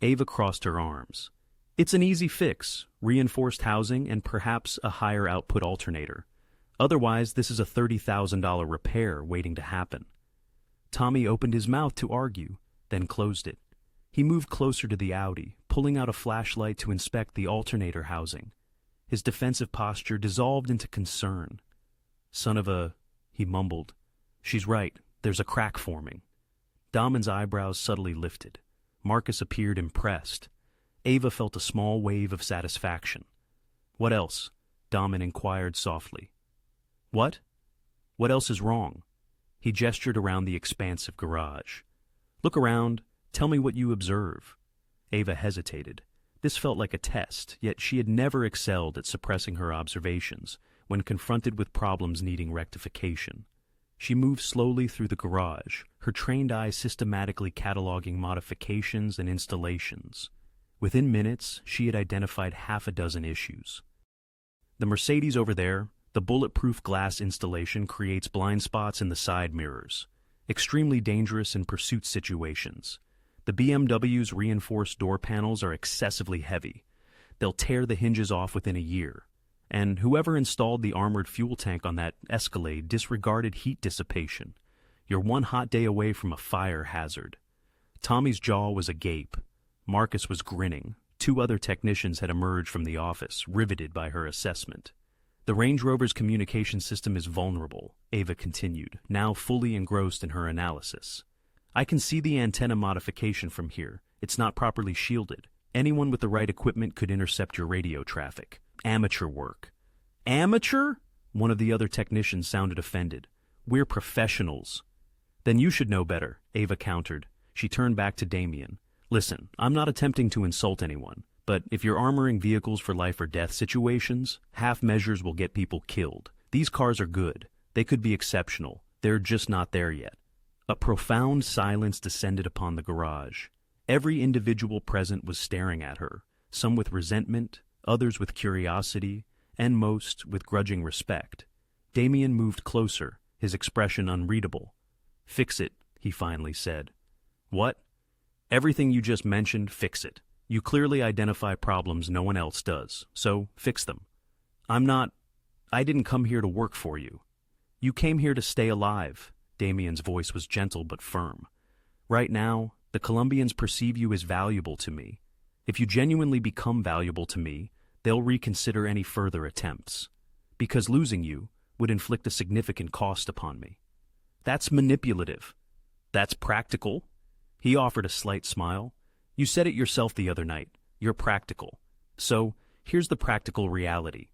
Ava crossed her arms. "It's an easy fix, reinforced housing and perhaps a higher output alternator. Otherwise, this is a $30,000 repair waiting to happen." Tommy opened his mouth to argue, then closed it. He moved closer to the Audi, pulling out a flashlight to inspect the alternator housing. His defensive posture dissolved into concern. "Son of a," he mumbled. "She's right, there's a crack forming." Damen's eyebrows subtly lifted. Marcus appeared impressed. Ava felt a small wave of satisfaction. "What else?" Damen inquired softly. "What? What else is wrong?" He gestured around the expansive garage. "Look around. Tell me what you observe." Ava hesitated. This felt like a test, yet she had never excelled at suppressing her observations when confronted with problems needing rectification. She moved slowly through the garage, her trained eye systematically cataloging modifications and installations. Within minutes, she had identified half a dozen issues. "The Mercedes over there, the bulletproof glass installation creates blind spots in the side mirrors. Extremely dangerous in pursuit situations. The BMW's reinforced door panels are excessively heavy. They'll tear the hinges off within a year. And whoever installed the armored fuel tank on that Escalade disregarded heat dissipation. You're one hot day away from a fire hazard." Tommy's jaw was agape. Marcus was grinning. Two other technicians had emerged from the office, riveted by her assessment. "The Range Rover's communication system is vulnerable," Ava continued, now fully engrossed in her analysis. "I can see the antenna modification from here. It's not properly shielded. Anyone with the right equipment could intercept your radio traffic. Amateur work." "Amateur?" One of the other technicians sounded offended. "We're professionals." "Then you should know better," Ava countered. She turned back to Damien. "Listen, I'm not attempting to insult anyone, but if you're armoring vehicles for life or death situations, half measures will get people killed. These cars are good. They could be exceptional. They're just not there yet. A profound silence descended upon the garage. Every individual present was staring at her, some with resentment, others with curiosity, and most with grudging respect. Damien moved closer, his expression unreadable. "Fix it," he finally said. "What?" "Everything you just mentioned, fix it. You clearly identify problems no one else does, so fix them." I didn't come here to work for you. You came here to stay alive." Damien's voice was gentle but firm. "Right now, the Colombians perceive you as valuable to me. If you genuinely become valuable to me, they'll reconsider any further attempts. Because losing you would inflict a significant cost upon me." "That's manipulative." "That's practical." He offered a slight smile. "You said it yourself the other night. You're practical. So, here's the practical reality.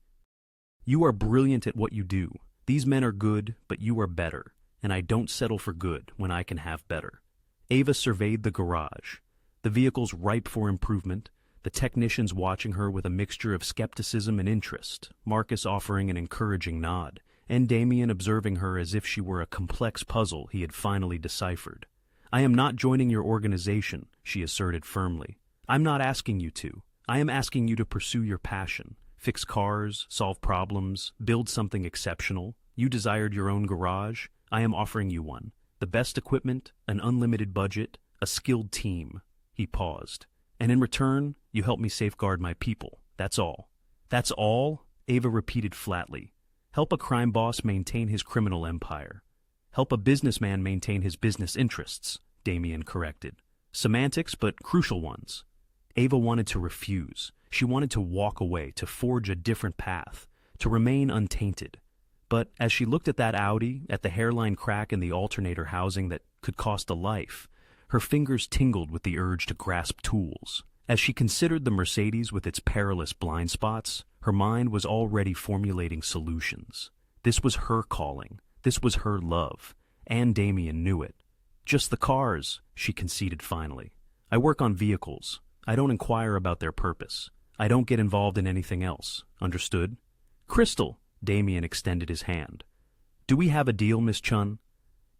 You are brilliant at what you do. These men are good, but you are better, and I don't settle for good when I can have better." Ava surveyed the garage. The vehicle's ripe for improvement, the technicians watching her with a mixture of skepticism and interest, Marcus offering an encouraging nod, and Damien observing her as if she were a complex puzzle he had finally deciphered. "I am not joining your organization," she asserted firmly. "I'm not asking you to. I am asking you to pursue your passion. Fix cars, solve problems, build something exceptional. You desired your own garage. I am offering you one. The best equipment, an unlimited budget, a skilled team." He paused. "And in return, you help me safeguard my people. That's all." "That's all?" Ava repeated flatly. "Help a crime boss maintain his criminal empire. Help a businessman maintain his business interests," Damien corrected. "Semantics, but crucial ones." Ava wanted to refuse. She wanted to walk away, to forge a different path, to remain untainted. But as she looked at that Audi, at the hairline crack in the alternator housing that could cost a life, her fingers tingled with the urge to grasp tools. As she considered the Mercedes with its perilous blind spots, her mind was already formulating solutions. This was her calling. This was her love. And Damien knew it. "Just the cars," she conceded finally. "I work on vehicles. I don't inquire about their purpose. I don't get involved in anything else. Understood?" "Crystal," Damien extended his hand. "Do we have a deal, Miss Chun?"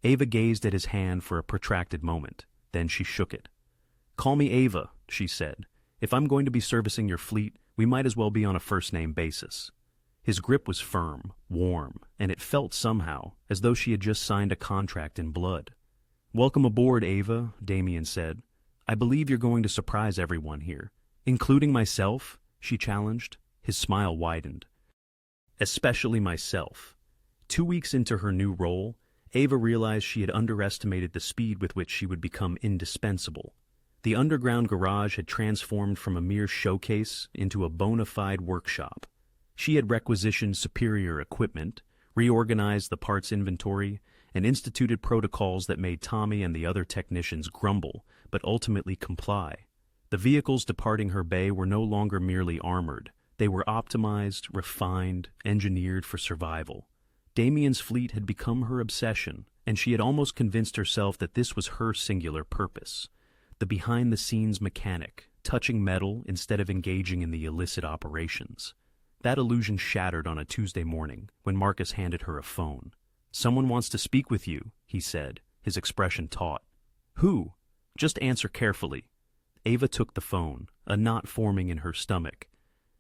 Ava gazed at his hand for a protracted moment. Then she shook it. "Call me Ava," she said. "If I'm going to be servicing your fleet, we might as well be on a first-name basis." His grip was firm, warm, and it felt somehow as though she had just signed a contract in blood. "Welcome aboard, Ava," Damien said. "I believe you're going to surprise everyone here." "Including myself?" she challenged. His smile widened. "Especially myself." 2 weeks into her new role, Ava realized she had underestimated the speed with which she would become indispensable. The underground garage had transformed from a mere showcase into a bona fide workshop. She had requisitioned superior equipment, reorganized the parts inventory, and instituted protocols that made Tommy and the other technicians grumble, but ultimately comply. The vehicles departing her bay were no longer merely armored. They were optimized, refined, engineered for survival. Damien's fleet had become her obsession, and she had almost convinced herself that this was her singular purpose. The behind-the-scenes mechanic, touching metal instead of engaging in the illicit operations. That illusion shattered on a Tuesday morning when Marcus handed her a phone. "Someone wants to speak with you," he said, his expression taut. "Who?" "Just answer carefully." Ava took the phone, a knot forming in her stomach.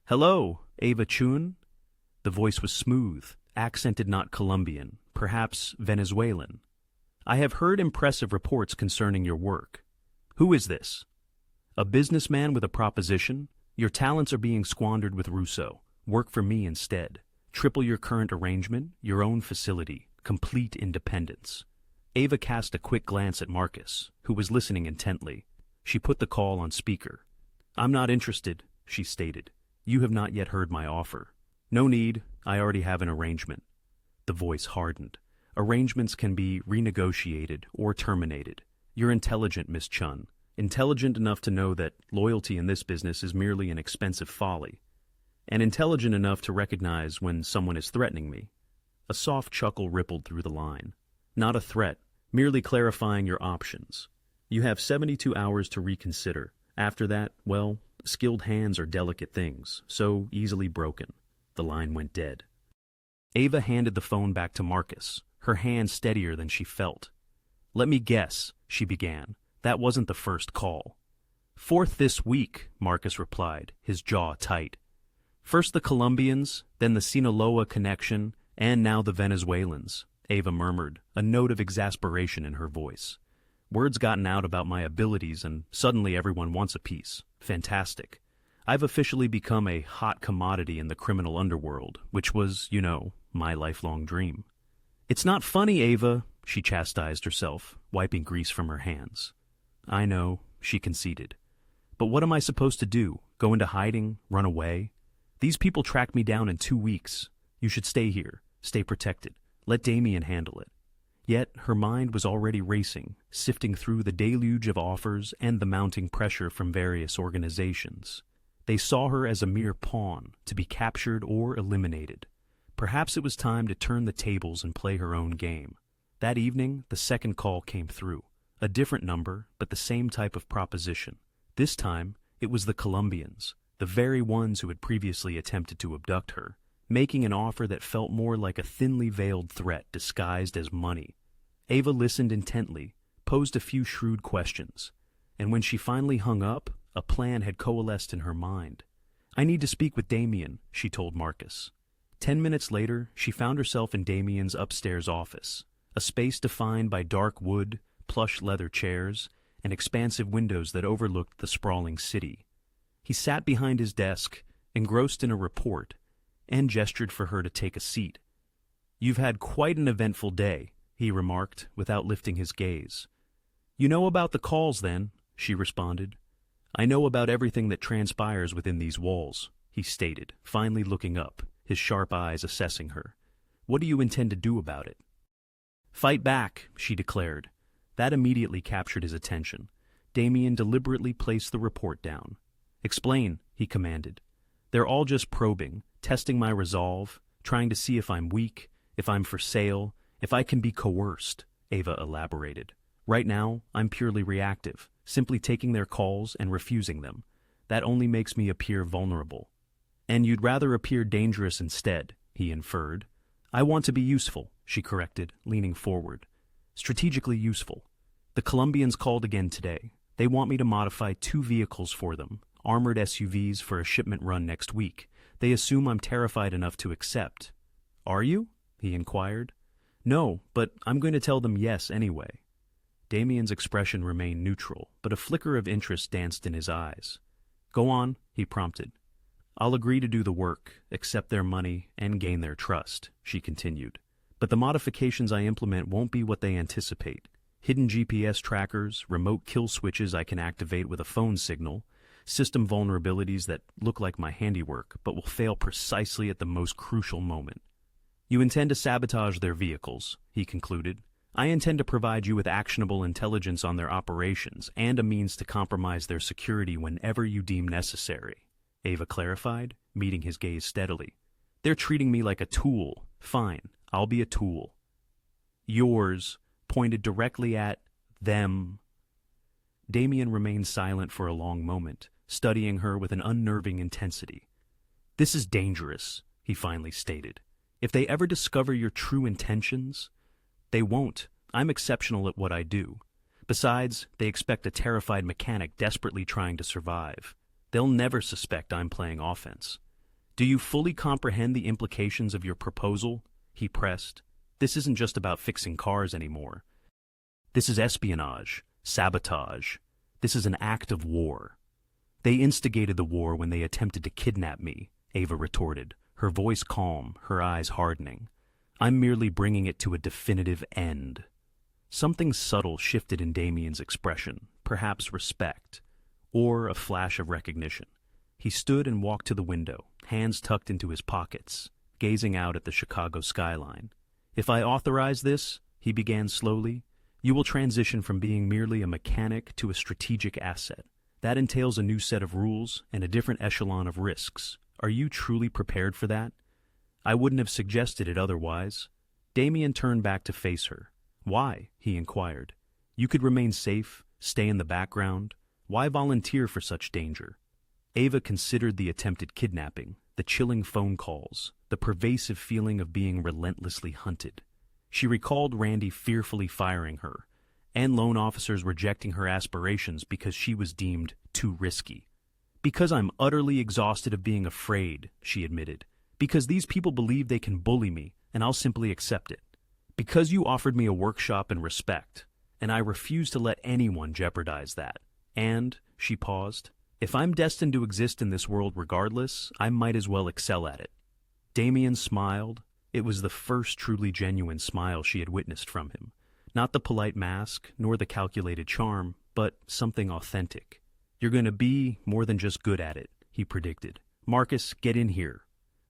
"Hello, Ava Chun?" The voice was smooth, accented not Colombian, perhaps Venezuelan. "I have heard impressive reports concerning your work. Who is this?" "A businessman with a proposition. Your talents are being squandered with Russo. Work for me instead. Triple your current arrangement, your own facility, complete independence." Ava cast a quick glance at Marcus, who was listening intently. She put the call on speaker. "I'm not interested," she stated. "You have not yet heard my offer." "No need. I already have an arrangement." The voice hardened. "Arrangements can be renegotiated or terminated. You're intelligent, Miss Chun. Intelligent enough to know that loyalty in this business is merely an expensive folly. And intelligent enough to recognize when someone is threatening me." A soft chuckle rippled through the line. "Not a threat, merely clarifying your options. You have 72 hours to reconsider. After that, well, skilled hands are delicate things, so easily broken." The line went dead. Ava handed the phone back to Marcus, her hand steadier than she felt. "Let me guess," she began. "That wasn't the first call." "Fourth this week," Marcus replied, his jaw tight. "First the Colombians, then the Sinaloa connection, and now the Venezuelans," Ava murmured, a note of exasperation in her voice. "Word's gotten out about my abilities, and suddenly everyone wants a piece. Fantastic. I've officially become a hot commodity in the criminal underworld, which was, my lifelong dream." "It's not funny, Ava," she chastised herself, wiping grease from her hands. "I know," she conceded. "But what am I supposed to do? Go into hiding? Run away? These people tracked me down in 2 weeks. You should stay here. Stay protected. Let Damien handle it." Yet her mind was already racing, sifting through the deluge of offers and the mounting pressure from various organizations. They saw her as a mere pawn, to be captured or eliminated. Perhaps it was time to turn the tables and play her own game. That evening, the second call came through. A different number, but the same type of proposition. This time, it was the Colombians, the very ones who had previously attempted to abduct her, making an offer that felt more like a thinly veiled threat disguised as money. Ava listened intently, posed a few shrewd questions, and when she finally hung up, a plan had coalesced in her mind. "I need to speak with Damien," she told Marcus. 10 minutes later, she found herself in Damien's upstairs office, a space defined by dark wood, plush leather chairs, and expansive windows that overlooked the sprawling city. He sat behind his desk, engrossed in a report, and gestured for her to take a seat. "You've had quite an eventful day," he remarked, without lifting his gaze. "You know about the calls, then?" she responded. "I know about everything that transpires within these walls," he stated, finally looking up, his sharp eyes assessing her. "What do you intend to do about it?" "Fight back," she declared. That immediately captured his attention. Damien deliberately placed the report down. "Explain," he commanded. "They're all just probing, testing my resolve, trying to see if I'm weak, if I'm for sale, if I can be coerced," Ava elaborated. "Right now, I'm purely reactive, simply taking their calls and refusing them. That only makes me appear vulnerable." "And you'd rather appear dangerous instead," he inferred. "I want to be useful," she corrected, leaning forward. "Strategically useful. The Colombians called again today. They want me to modify 2 vehicles for them, armored SUVs for a shipment run next week. They assume I'm terrified enough to accept." "Are you?" he inquired. "No, but I'm going to tell them yes anyway." Damien's expression remained neutral, but a flicker of interest danced in his eyes. "Go on," he prompted. "I'll agree to do the work, accept their money, and gain their trust," she continued. "But the modifications I implement won't be what they anticipate. Hidden GPS trackers, remote kill switches I can activate with a phone signal, system vulnerabilities that look like my handiwork, but will fail precisely at the most crucial moment." "You intend to sabotage their vehicles," he concluded. "I intend to provide you with actionable intelligence on their operations and a means to compromise their security whenever you deem necessary," Ava clarified, meeting his gaze steadily. "They're treating me like a tool. Fine, I'll be a tool." "Yours," pointed directly at them. Damien remained silent for a long moment, studying her with an unnerving intensity. "This is dangerous," he finally stated. "If they ever discover your true intentions—" "They won't. I'm exceptional at what I do. Besides, they expect a terrified mechanic desperately trying to survive. They'll never suspect I'm playing offense." "Do you fully comprehend the implications of your proposal?" he pressed. "This isn't just about fixing cars anymore. This is espionage, sabotage. This is an act of war." "They instigated the war when they attempted to kidnap me," Ava retorted, her voice calm, her eyes hardening. "I'm merely bringing it to a definitive end." Something subtle shifted in Damien's expression, perhaps respect, or a flash of recognition. He stood and walked to the window, hands tucked into his pockets, gazing out at the Chicago skyline. "If I authorize this," he began slowly, "you will transition from being merely a mechanic to a strategic asset. That entails a new set of rules and a different echelon of risks. Are you truly prepared for that?" "I wouldn't have suggested it otherwise." Damien turned back to face her. "Why?" he inquired. "You could remain safe, stay in the background. Why volunteer for such danger?" Ava considered the attempted kidnapping, the chilling phone calls, the pervasive feeling of being relentlessly hunted. She recalled Randy fearfully firing her, and loan officers rejecting her aspirations because she was deemed too risky. "Because I'm utterly exhausted of being afraid," she admitted. "Because these people believe they can bully me, and I'll simply accept it. Because you offered me a workshop and respect, and I refuse to let anyone jeopardize that. And," she paused, "if I'm destined to exist in this world regardless, I might as well excel at it." Damien smiled. It was the first truly genuine smile she had witnessed from him. Not the polite mask, nor the calculated charm, but something authentic. "You're going to be more than just good at it," he predicted. "Marcus, get in here."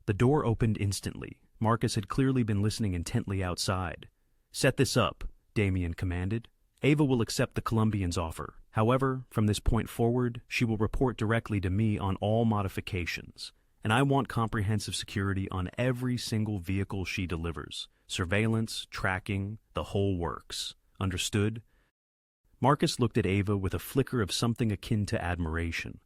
The door opened instantly. Marcus had clearly been listening intently outside. "Set this up," Damien commanded. "Ava will accept the Colombian's offer. However, from this point forward, she will report directly to me on all modifications. And I want comprehensive security on every single vehicle she delivers. Surveillance, tracking, the whole works. Understood?" Marcus looked at Ava with a flicker of something akin to admiration.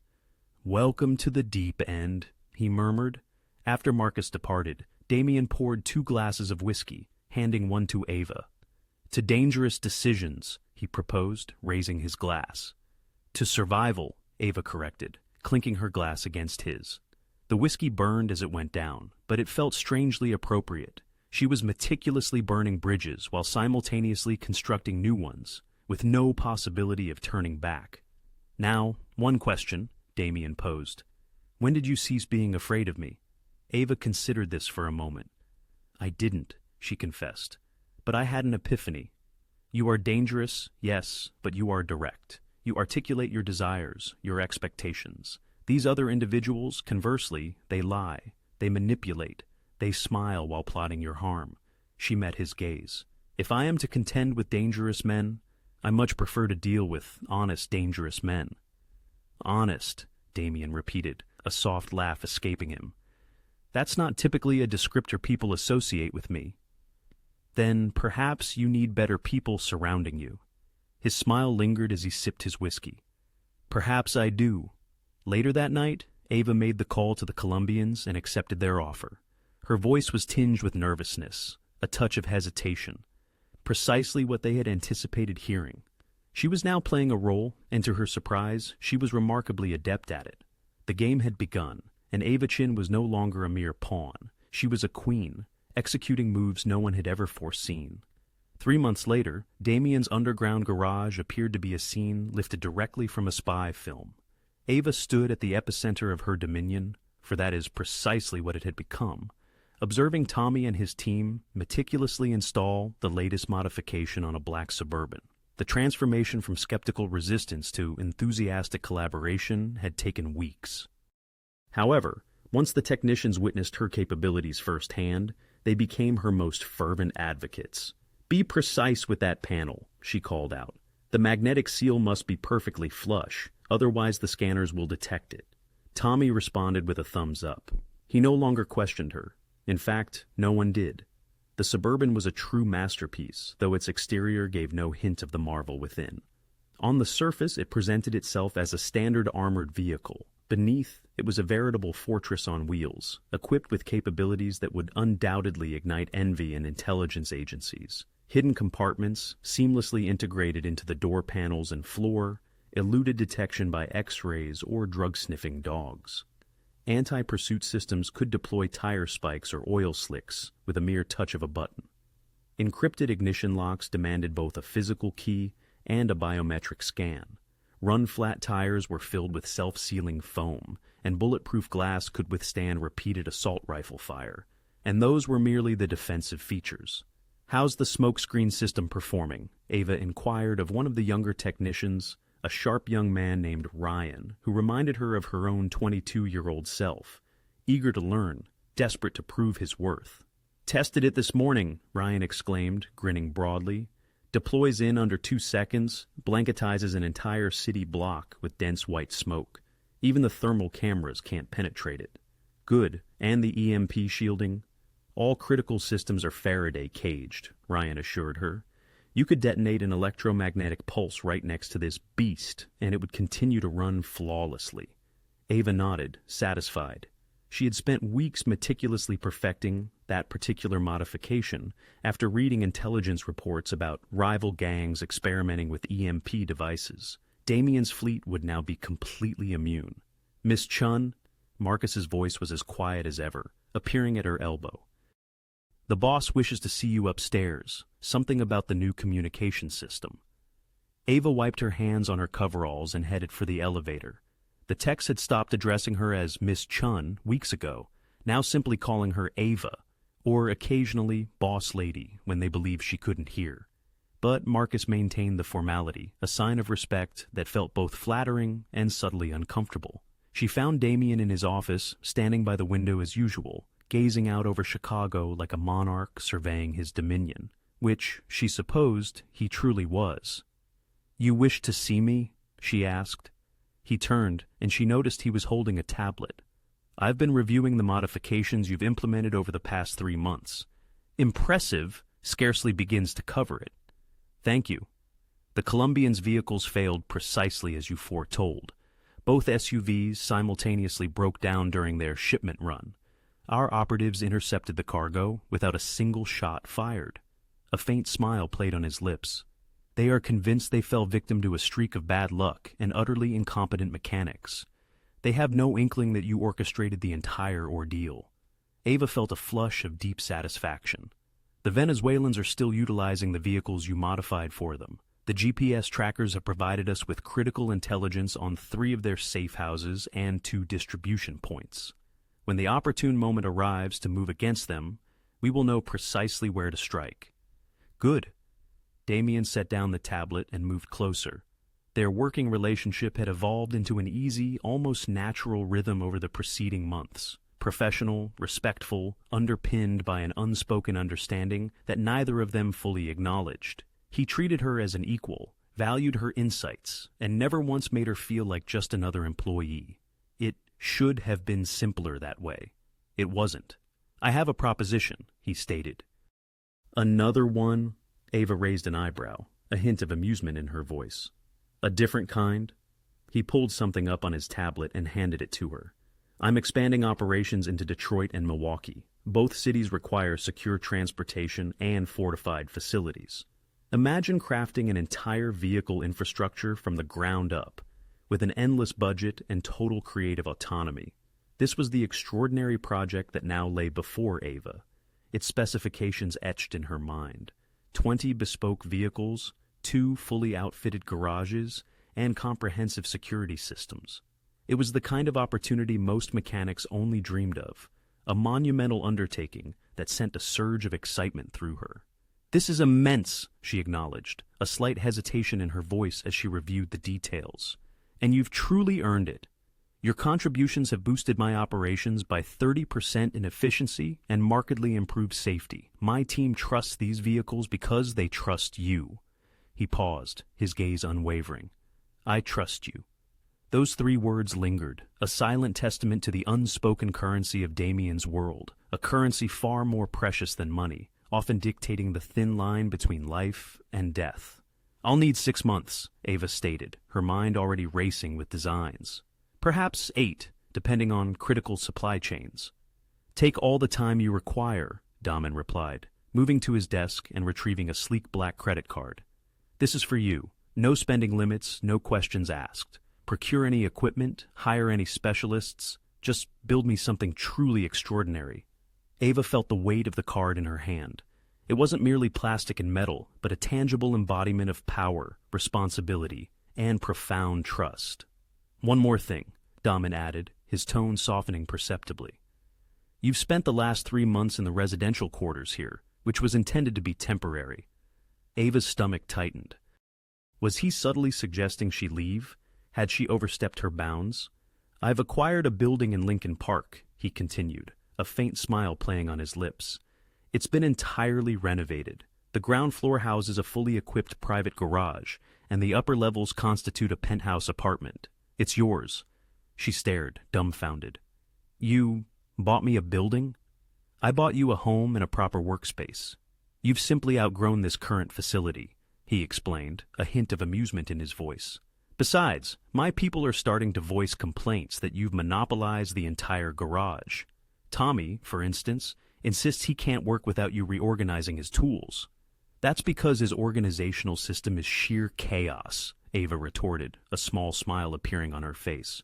"Welcome to the deep end," he murmured. After Marcus departed, Damien poured 2 glasses of whiskey, handing one to Ava. "To dangerous decisions," he proposed, raising his glass. "To survival," Ava corrected, clinking her glass against his. The whiskey burned as it went down, but it felt strangely appropriate. She was meticulously burning bridges while simultaneously constructing new ones, with no possibility of turning back. "Now, one question," Damien posed. "When did you cease being afraid of me?" Ava considered this for a moment. "I didn't," she confessed. "But I had an epiphany. You are dangerous, yes, but you are direct. You articulate your desires, your expectations. These other individuals, conversely, they lie, they manipulate, they smile while plotting your harm." She met his gaze. "If I am to contend with dangerous men, I much prefer to deal with honest, dangerous men." "Honest," Damien repeated, a soft laugh escaping him. "That's not typically a descriptor people associate with me." "Then perhaps you need better people surrounding you." His smile lingered as he sipped his whiskey. "Perhaps I do." Later that night, Ava made the call to the Colombians and accepted their offer. Her voice was tinged with nervousness, a touch of hesitation. Precisely what they had anticipated hearing. She was now playing a role, and to her surprise, she was remarkably adept at it. The game had begun, and Ava Chun was no longer a mere pawn. She was a queen, executing moves no one had ever foreseen. 3 months later, Damien's underground garage appeared to be a scene lifted directly from a spy film. Ava stood at the epicenter of her dominion, for that is precisely what it had become, observing Tommy and his team meticulously install the latest modification on a black Suburban. The transformation from skeptical resistance to enthusiastic collaboration had taken weeks. However, once the technicians witnessed her capabilities firsthand, they became her most fervent advocates. "Be precise with that panel," she called out. "The magnetic seal must be perfectly flush, otherwise the scanners will detect it." Tommy responded with a thumbs up. He no longer questioned her. In fact, no one did. The Suburban was a true masterpiece, though its exterior gave no hint of the marvel within. On the surface, it presented itself as a standard armored vehicle. Beneath, it was a veritable fortress on wheels, equipped with capabilities that would undoubtedly ignite envy in intelligence agencies. Hidden compartments, seamlessly integrated into the door panels and floor, eluded detection by X-rays or drug-sniffing dogs. Anti-pursuit systems could deploy tire spikes or oil slicks with a mere touch of a button. Encrypted ignition locks demanded both a physical key and a biometric scan. Run-flat tires were filled with self-sealing foam, and bulletproof glass could withstand repeated assault rifle fire. And those were merely the defensive features. "How's the smokescreen system performing?" Ava inquired of one of the younger technicians, a sharp young man named Ryan, who reminded her of her own 22-year-old self, eager to learn, desperate to prove his worth. "Tested it this morning," Ryan exclaimed, grinning broadly. "Deploys in under 2 seconds, blanketizes an entire city block with dense white smoke. Even the thermal cameras can't penetrate it." "Good, and the EMP shielding?" "All critical systems are Faraday caged," Ryan assured her. "You could detonate an electromagnetic pulse right next to this beast, and it would continue to run flawlessly." Ava nodded, satisfied. She had spent weeks meticulously perfecting that particular modification after reading intelligence reports about rival gangs experimenting with EMP devices. Damien's fleet would now be completely immune. Miss Chun, Marcus's voice was as quiet as ever, appearing at her elbow. The boss wishes to see you upstairs, something about the new communication system. Ava wiped her hands on her coveralls and headed for the elevator. The techs had stopped addressing her as Miss Chun weeks ago, now simply calling her Ava, or occasionally Boss Lady when they believed she couldn't hear. But Marcus maintained the formality, a sign of respect that felt both flattering and subtly uncomfortable. She found Damien in his office, standing by the window as usual, gazing out over Chicago like a monarch surveying his dominion, which, she supposed, he truly was. "You wish to see me?" she asked. He turned, and she noticed he was holding a tablet. "I've been reviewing the modifications you've implemented over the past 3 months. Impressive scarcely begins to cover it. Thank you. The Colombians' vehicles failed precisely as you foretold. Both SUVs simultaneously broke down during their shipment run. Our operatives intercepted the cargo without a single shot fired." A faint smile played on his lips. "They are convinced they fell victim to a streak of bad luck and utterly incompetent mechanics. They have no inkling that you orchestrated the entire ordeal." Ava felt a flush of deep satisfaction. "The Venezuelans are still utilizing the vehicles you modified for them. The GPS trackers have provided us with critical intelligence on 3 of their safe houses and 2 distribution points. When the opportune moment arrives to move against them, we will know precisely where to strike." "Good." Damien set down the tablet and moved closer. Their working relationship had evolved into an easy, almost natural rhythm over the preceding months. Professional, respectful, underpinned by an unspoken understanding that neither of them fully acknowledged. He treated her as an equal, valued her insights, and never once made her feel like just another employee. It should have been simpler that way. It wasn't. "I have a proposition," he stated. "Another one?" Ava raised an eyebrow, a hint of amusement in her voice. "A different kind?" He pulled something up on his tablet and handed it to her. "I'm expanding operations into Detroit and Milwaukee. Both cities require secure transportation and fortified facilities. Imagine crafting an entire vehicle infrastructure from the ground up, with an endless budget and total creative autonomy. This was the extraordinary project that now lay before Ava, its specifications etched in her mind. 20 bespoke vehicles, 2 fully outfitted garages, and comprehensive security systems. It was the kind of opportunity most mechanics only dreamed of, a monumental undertaking that sent a surge of excitement through her. "This is immense," she acknowledged, a slight hesitation in her voice as she reviewed the details. "And you've truly earned it. Your contributions have boosted my operations by 30% in efficiency and markedly improved safety. My team trusts these vehicles because they trust you." He paused, his gaze unwavering. "I trust you." Those 3 words lingered, a silent testament to the unspoken currency of Damien's world, a currency far more precious than money, often dictating the thin line between life and death. "I'll need 6 months," Ava stated, her mind already racing with designs. "Perhaps 8, depending on critical supply chains." "Take all the time you require," Damen replied, moving to his desk and retrieving a sleek black credit card. "This is for you. No spending limits, no questions asked. Procure any equipment, hire any specialists. Just build me something truly extraordinary." Ava felt the weight of the card in her hand. It wasn't merely plastic and metal, but a tangible embodiment of power, responsibility, and profound trust. "One more thing," Damen added, his tone softening perceptibly. "You've spent the last 3 months in the residential quarters here, which was intended to be temporary." Ava's stomach tightened. Was he subtly suggesting she leave? Had she overstepped her bounds? "I've acquired a building in Lincoln Park," he continued, a faint smile playing on his lips. "It's been entirely renovated. The ground floor houses a fully equipped private garage, and the upper levels constitute a penthouse apartment. It's yours." She stared, dumbfounded. "You bought me a building?" "I bought you a home and a proper workspace. You've simply outgrown this current facility," he explained, a hint of amusement in his voice. Besides, my people are starting to voice complaints that you've monopolized the entire garage. Tommy, for instance, insists he can't work without you reorganizing his tools. That's because his organizational system is sheer chaos, Ava retorted, a small smile appearing on her face.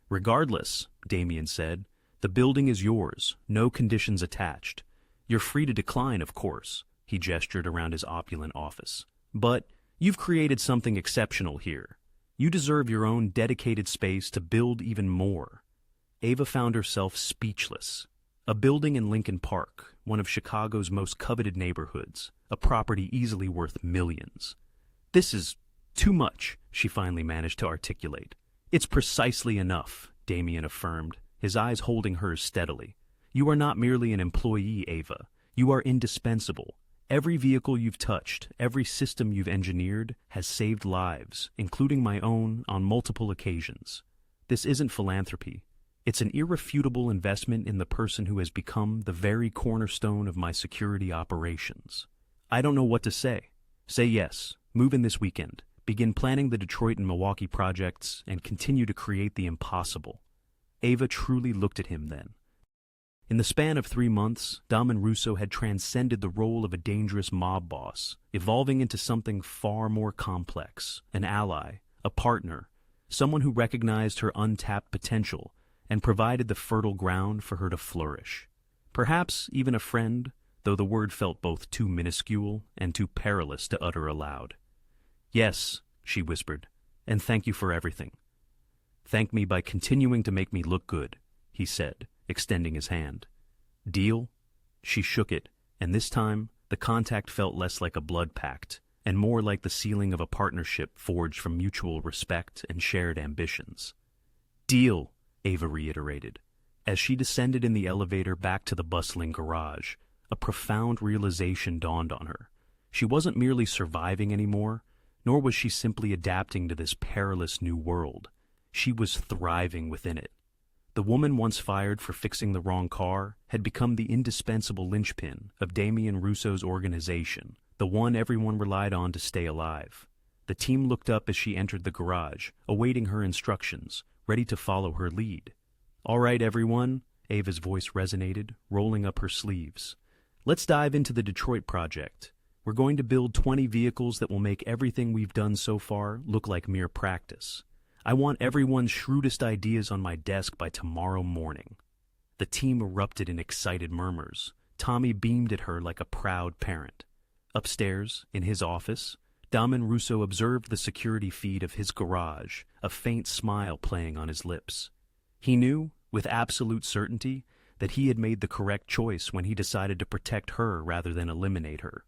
Regardless, Damien said, the building is yours, no conditions attached. You're free to decline, of course, he gestured around his opulent office. But you've created something exceptional here. You deserve your own dedicated space to build even more. Ava found herself speechless. A building in Lincoln Park, one of Chicago's most coveted neighborhoods, a property easily worth millions. This is too much, she finally managed to articulate. It's precisely enough, Damien affirmed, his eyes holding hers steadily. You are not merely an employee, Ava. You are indispensable. Every vehicle you've touched, every system you've engineered, has saved lives, including my own, on multiple occasions. This isn't philanthropy. It's an irrefutable investment in the person who has become the very cornerstone of my security operations. I don't know what to say. Say yes, move in this weekend, begin planning the Detroit and Milwaukee projects, and continue to create the impossible. Ava truly looked at him then. In the span of 3 months, Damen Russo had transcended the role of a dangerous mob boss, evolving into something far more complex, an ally, a partner, someone who recognized her untapped potential and provided the fertile ground for her to flourish. Perhaps even a friend, though the word felt both too minuscule and too perilous to utter aloud. Yes, she whispered, and thank you for everything. Thank me by continuing to make me look good, he said, extending his hand. Deal? She shook it, and this time the contact felt less like a blood pact and more like the sealing of a partnership forged from mutual respect and shared ambitions. Deal, Ava reiterated. As she descended in the elevator back to the bustling garage, a profound realization dawned on her. She wasn't merely surviving anymore, nor was she simply adapting to this perilous new world. She was thriving within it. The woman once fired for fixing the wrong car had become the indispensable linchpin of Damen Russo's organization, the one everyone relied on to stay alive. The team looked up as she entered the garage, awaiting her instructions, ready to follow her lead. All right, everyone, Ava's voice resonated, rolling up her sleeves. Let's dive into the Detroit project. We're going to build 20 vehicles that will make everything we've done so far look like mere practice. I want everyone's shrewdest ideas on my desk by tomorrow morning. The team erupted in excited murmurs. Tommy beamed at her like a proud parent. Upstairs, in his office, Damen Russo observed the security feed of his garage, a faint smile playing on his lips. He knew, with absolute certainty, that he had made the correct choice when he decided to protect her rather than eliminate her.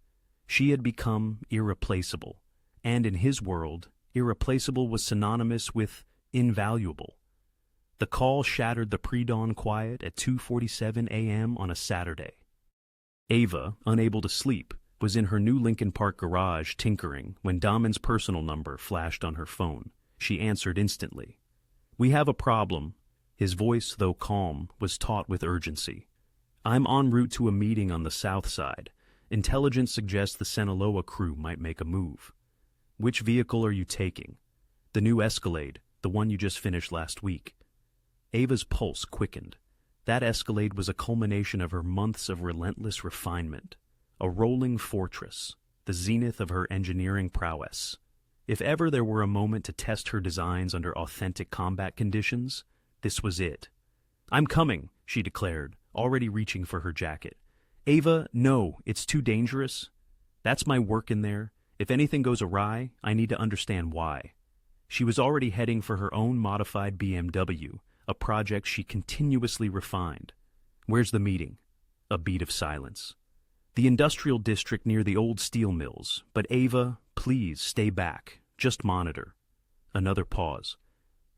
She had become irreplaceable, and in his world, irreplaceable was synonymous with invaluable. The call shattered the pre-dawn quiet at 2:47 a.m. on a Saturday. Ava, unable to sleep, was in her new Lincoln Park garage tinkering when Damen's personal number flashed on her phone. She answered instantly. We have a problem. His voice, though calm, was taut with urgency. I'm en route to a meeting on the south side. Intelligence suggests the Sinaloa crew might make a move. Which vehicle are you taking? The new Escalade, the one you just finished last week. Ava's pulse quickened. That Escalade was a culmination of her months of relentless refinement. A rolling fortress, the zenith of her engineering prowess. If ever there were a moment to test her designs under authentic combat conditions, this was it. I'm coming, she declared, already reaching for her jacket. Ava, no, it's too dangerous. That's my work in there. If anything goes awry, I need to understand why. She was already heading for her own modified BMW, a project she continuously refined. Where's the meeting? A beat of silence. The industrial district near the old steel mills, but Ava, please stay back. Just monitor. Another pause.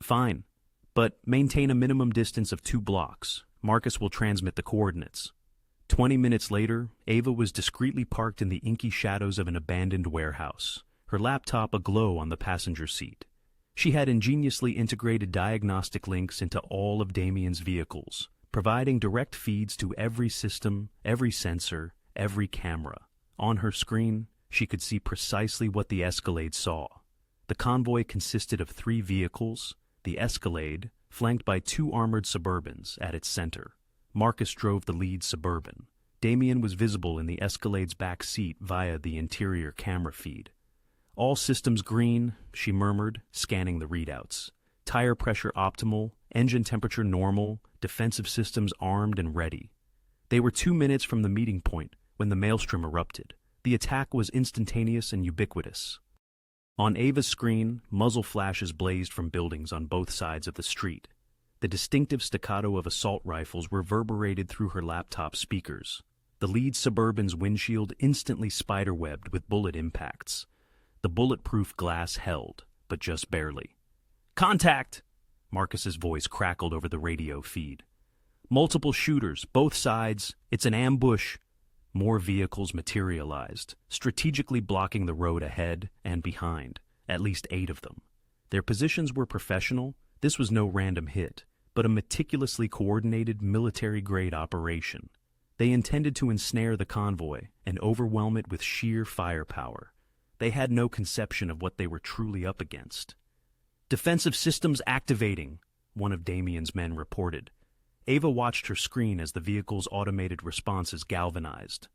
Fine, but maintain a minimum distance of 2 blocks. Marcus will transmit the coordinates. 20 minutes later, Ava was discreetly parked in the inky shadows of an abandoned warehouse, her laptop aglow on the passenger seat. She had ingeniously integrated diagnostic links into all of Damien's vehicles, providing direct feeds to every system, every sensor, every camera. On her screen, she could see precisely what the Escalade saw. The convoy consisted of 3 vehicles, the Escalade, flanked by 2 armored Suburbans at its center. Marcus drove the lead Suburban. Damien was visible in the Escalade's back seat via the interior camera feed. "All systems green," she murmured, scanning the readouts. "Tire pressure optimal, engine temperature normal, defensive systems armed and ready." They were 2 minutes from the meeting point when the maelstrom erupted. The attack was instantaneous and ubiquitous. On Ava's screen, muzzle flashes blazed from buildings on both sides of the street. The distinctive staccato of assault rifles reverberated through her laptop speakers. The lead Suburban's windshield instantly spiderwebbed with bullet impacts. The bulletproof glass held, but just barely. "Contact!" Marcus's voice crackled over the radio feed. "Multiple shooters, both sides. It's an ambush." More vehicles materialized, strategically blocking the road ahead and behind, at least 8 of them. Their positions were professional. This was no random hit, but a meticulously coordinated military-grade operation. They intended to ensnare the convoy and overwhelm it with sheer firepower. They had no conception of what they were truly up against. "Defensive systems activating," one of Damien's men reported. Ava watched her screen as the vehicle's automated responses galvanized.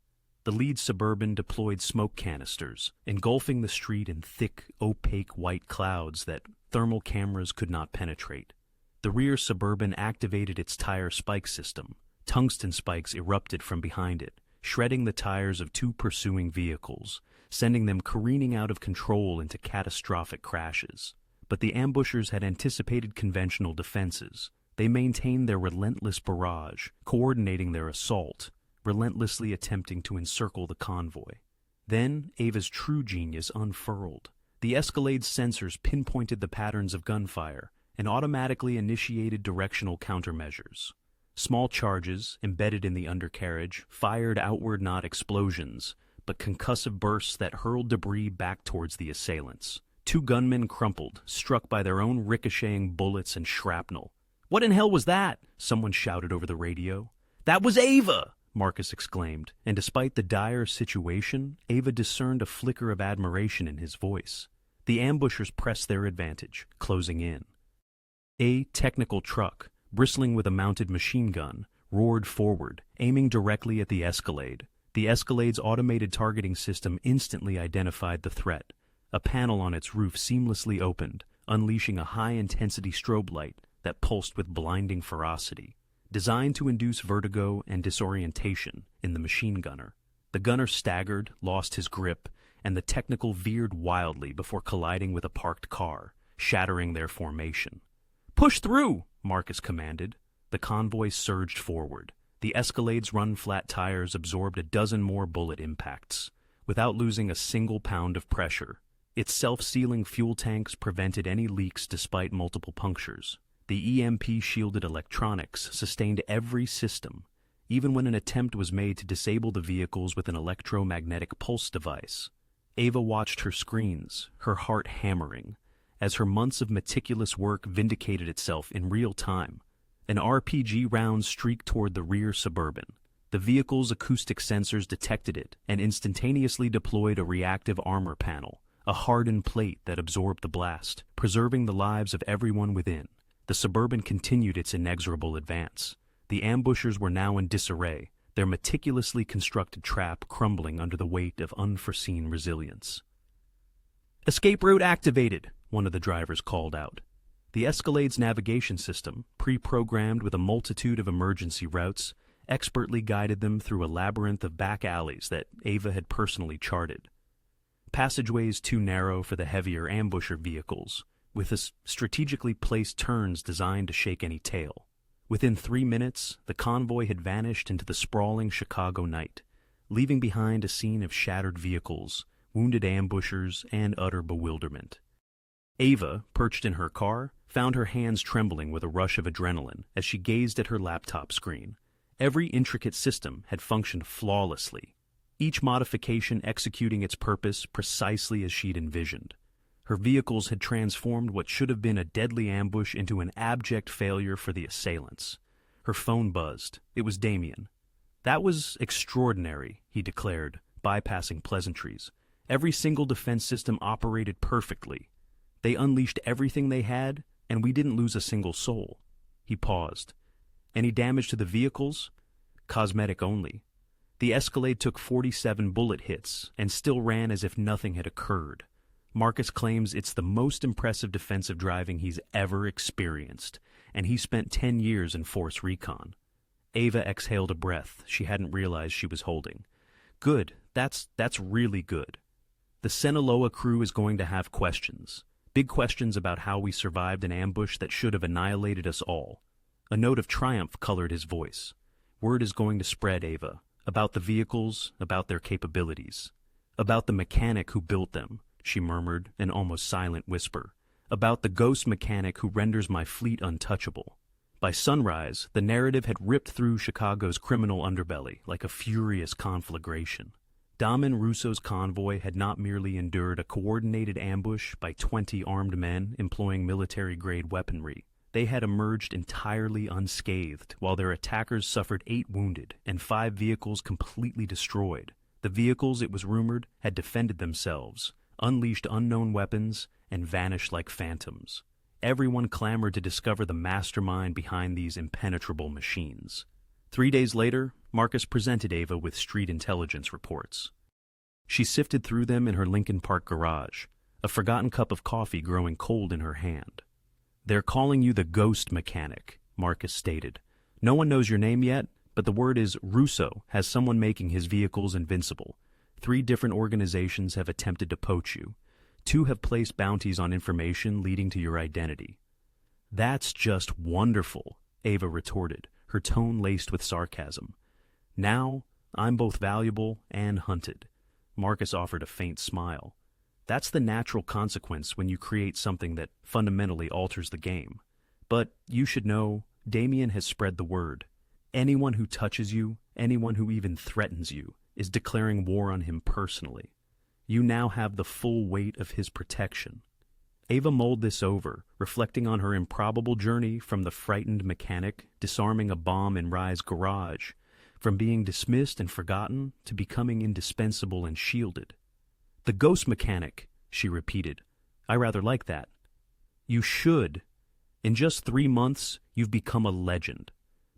The lead Suburban deployed smoke canisters, engulfing the street in thick, opaque white clouds that thermal cameras could not penetrate. The rear Suburban activated its tire spike system. Tungsten spikes erupted from behind it, shredding the tires of 2 pursuing vehicles, sending them careening out of control into catastrophic crashes. But the ambushers had anticipated conventional defenses. They maintained their relentless barrage, coordinating their assault, relentlessly attempting to encircle the convoy. Then Ava's true genius unfurled. The Escalade's sensors pinpointed the patterns of gunfire and automatically initiated directional countermeasures. Small charges, embedded in the undercarriage, fired outward not explosions, but concussive bursts that hurled debris back towards the assailants. 2 gunmen crumpled, struck by their own ricocheting bullets and shrapnel. "What in hell was that?" someone shouted over the radio. "That was Ava!" Marcus exclaimed, and despite the dire situation, Ava discerned a flicker of admiration in his voice. The ambushers pressed their advantage, closing in. A technical truck, bristling with a mounted machine gun, roared forward, aiming directly at the Escalade. The Escalade's automated targeting system instantly identified the threat. A panel on its roof seamlessly opened, unleashing a high-intensity strobe light that pulsed with blinding ferocity, designed to induce vertigo and disorientation in the machine gunner. The gunner staggered, lost his grip, and the technical veered wildly before colliding with a parked car, shattering their formation. "Push through!" Marcus commanded. The convoy surged forward. The Escalade's run-flat tires absorbed a dozen more bullet impacts, without losing a single pound of pressure. Its self-sealing fuel tanks prevented any leaks despite multiple punctures. The EMP-shielded electronics sustained every system, even when an attempt was made to disable the vehicles with an electromagnetic pulse device. Ava watched her screens, her heart hammering, as her months of meticulous work vindicated itself in real time. An RPG round streaked toward the rear Suburban. The vehicle's acoustic sensors detected it and instantaneously deployed a reactive armor panel, a hardened plate that absorbed the blast, preserving the lives of everyone within. The Suburban continued its inexorable advance. The ambushers were now in disarray, their meticulously constructed trap crumbling under the weight of unforeseen resilience. "Escape route activated," one of the drivers called out. The Escalade's navigation system, pre-programmed with a multitude of emergency routes, expertly guided them through a labyrinth of back alleys that Ava had personally charted. Passageways too narrow for the heavier ambusher vehicles, with strategically placed turns designed to shake any tail. Within 3 minutes, the convoy had vanished into the sprawling Chicago night, leaving behind a scene of shattered vehicles, wounded ambushers, and utter bewilderment. Ava, perched in her car, found her hands trembling with a rush of adrenaline as she gazed at her laptop screen. Every intricate system had functioned flawlessly, each modification executing its purpose precisely as she'd envisioned. Her vehicles had transformed what should have been a deadly ambush into an abject failure for the assailants. Her phone buzzed. It was Damien. "That was extraordinary," he declared, bypassing pleasantries. "Every single defense system operated perfectly." They unleashed everything they had, and we didn't lose a single soul." He paused. "Any damage to the vehicles?" "Cosmetic only. The Escalade took 47 bullet hits and still ran as if nothing had occurred. Marcus claims it's the most impressive defensive driving he's ever experienced, and he spent 10 years in Force Recon." Ava exhaled a breath she hadn't realized she was holding. "Good. That's really good. The Sinaloa crew is going to have questions. Big questions about how we survived an ambush that should have annihilated us all." A note of triumph colored his voice. "Word is going to spread, Ava, about the vehicles, about their capabilities. About the mechanic who built them," she murmured, an almost silent whisper. "About the ghost mechanic who renders my fleet untouchable." By sunrise, the narrative had ripped through Chicago's criminal underbelly like a furious conflagration. Damen Russo's convoy had not merely endured a coordinated ambush by 20 armed men employing military-grade weaponry. They had emerged entirely unscathed, while their attackers suffered 8 wounded and 5 vehicles completely destroyed. The vehicles, it was rumored, had defended themselves, unleashed unknown weapons, and vanished like phantoms. Everyone clamored to discover the mastermind behind these impenetrable machines. 3 days later, Marcus presented Ava with street intelligence reports. She sifted through them in her Lincoln Park garage, a forgotten cup of coffee growing cold in her hand. "They're calling you the ghost mechanic," Marcus stated. "No one knows your name yet, but the word is Russo has someone making his vehicles invincible. 3 different organizations have attempted to poach you. 2 have placed bounties on information leading to your identity." "That's just wonderful," Ava retorted, her tone laced with sarcasm. "Now, I'm both valuable and hunted." Marcus offered a faint smile. "That's the natural consequence when you create something that fundamentally alters the game. But you should know, Damien has spread the word. Anyone who touches you, anyone who even threatens you, is declaring war on him personally. You now have the full weight of his protection." Ava mulled this over, reflecting on her improbable journey from the frightened mechanic disarming a bomb in Rye's garage, from being dismissed and forgotten to becoming indispensable and shielded. "The ghost mechanic," she repeated. "I rather like that." "You should. In just 3 months, you've become a legend.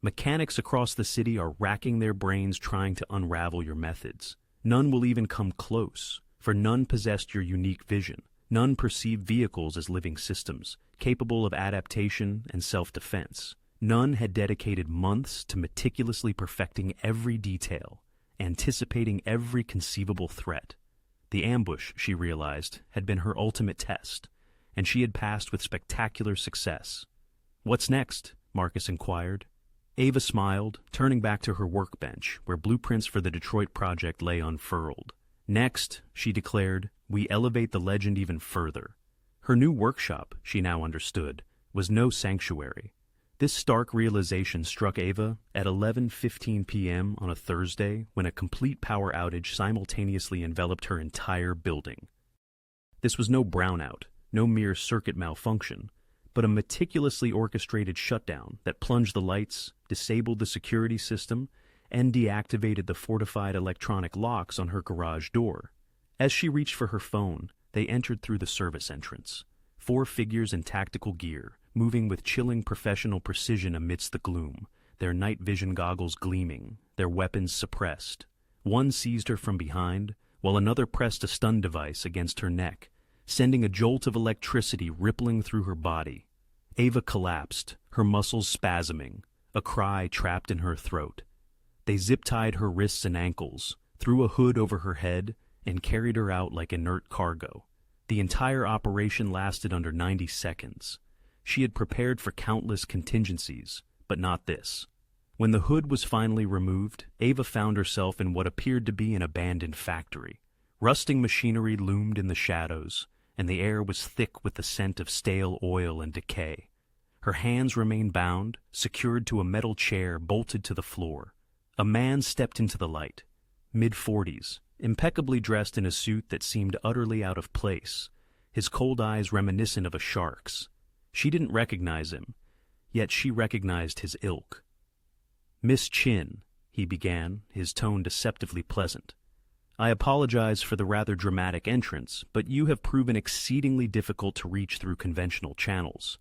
Mechanics across the city are racking their brains trying to unravel your methods. None will even come close, for none possessed your unique vision. None perceived vehicles as living systems, capable of adaptation and self-defense. None had dedicated months to meticulously perfecting every detail, anticipating every conceivable threat. The ambush, she realized, had been her ultimate test, and she had passed with spectacular success. "What's next?" Marcus inquired. Ava smiled, turning back to her workbench, where blueprints for the Detroit project lay unfurled. "Next," she declared, "we elevate the legend even further." Her new workshop, she now understood, was no sanctuary. This stark realization struck Ava at 11:15 p.m. on a Thursday when a complete power outage simultaneously enveloped her entire building. This was no brownout, no mere circuit malfunction, but a meticulously orchestrated shutdown that plunged the lights, disabled the security system, and deactivated the fortified electronic locks on her garage door. As she reached for her phone, they entered through the service entrance. 4 figures in tactical gear, moving with chilling professional precision amidst the gloom, their night vision goggles gleaming, their weapons suppressed. One seized her from behind, while another pressed a stun device against her neck, sending a jolt of electricity rippling through her body. Ava collapsed, her muscles spasming, a cry trapped in her throat. They zip-tied her wrists and ankles, threw a hood over her head, and carried her out like inert cargo. The entire operation lasted under 90 seconds. She had prepared for countless contingencies, but not this. When the hood was finally removed, Ava found herself in what appeared to be an abandoned factory. Rusting machinery loomed in the shadows, and the air was thick with the scent of stale oil and decay. Her hands remained bound, secured to a metal chair bolted to the floor. A man stepped into the light, mid-40s, impeccably dressed in a suit that seemed utterly out of place, his cold eyes reminiscent of a shark's. She didn't recognize him, yet she recognized his ilk. "Miss Chun," he began, his tone deceptively pleasant. I apologize for the rather dramatic entrance, but you have proven exceedingly difficult to reach through conventional channels.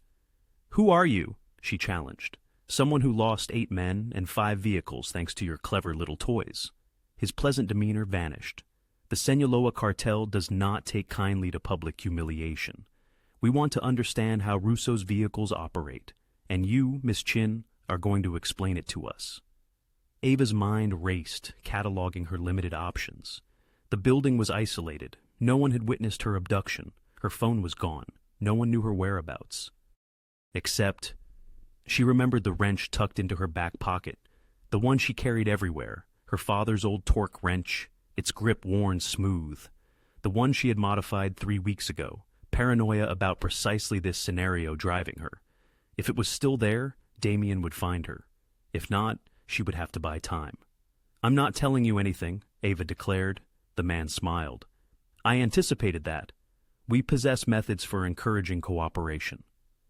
Who are you? She challenged. Someone who lost 8 men and 5 vehicles thanks to your clever little toys. His pleasant demeanor vanished. The Sinaloa cartel does not take kindly to public humiliation. We want to understand how Russo's vehicles operate, and you, Miss Chun, are going to explain it to us. Ava's mind raced, cataloging her limited options. The building was isolated. No one had witnessed her abduction. Her phone was gone. No one knew her whereabouts. Except, she remembered the wrench tucked into her back pocket, the one she carried everywhere, her father's old torque wrench, its grip worn smooth. The one she had modified 3 weeks ago, paranoia about precisely this scenario driving her. If it was still there, Damien would find her. If not, she would have to buy time. I'm not telling you anything, Ava declared. The man smiled. I anticipated that. We possess methods for encouraging cooperation.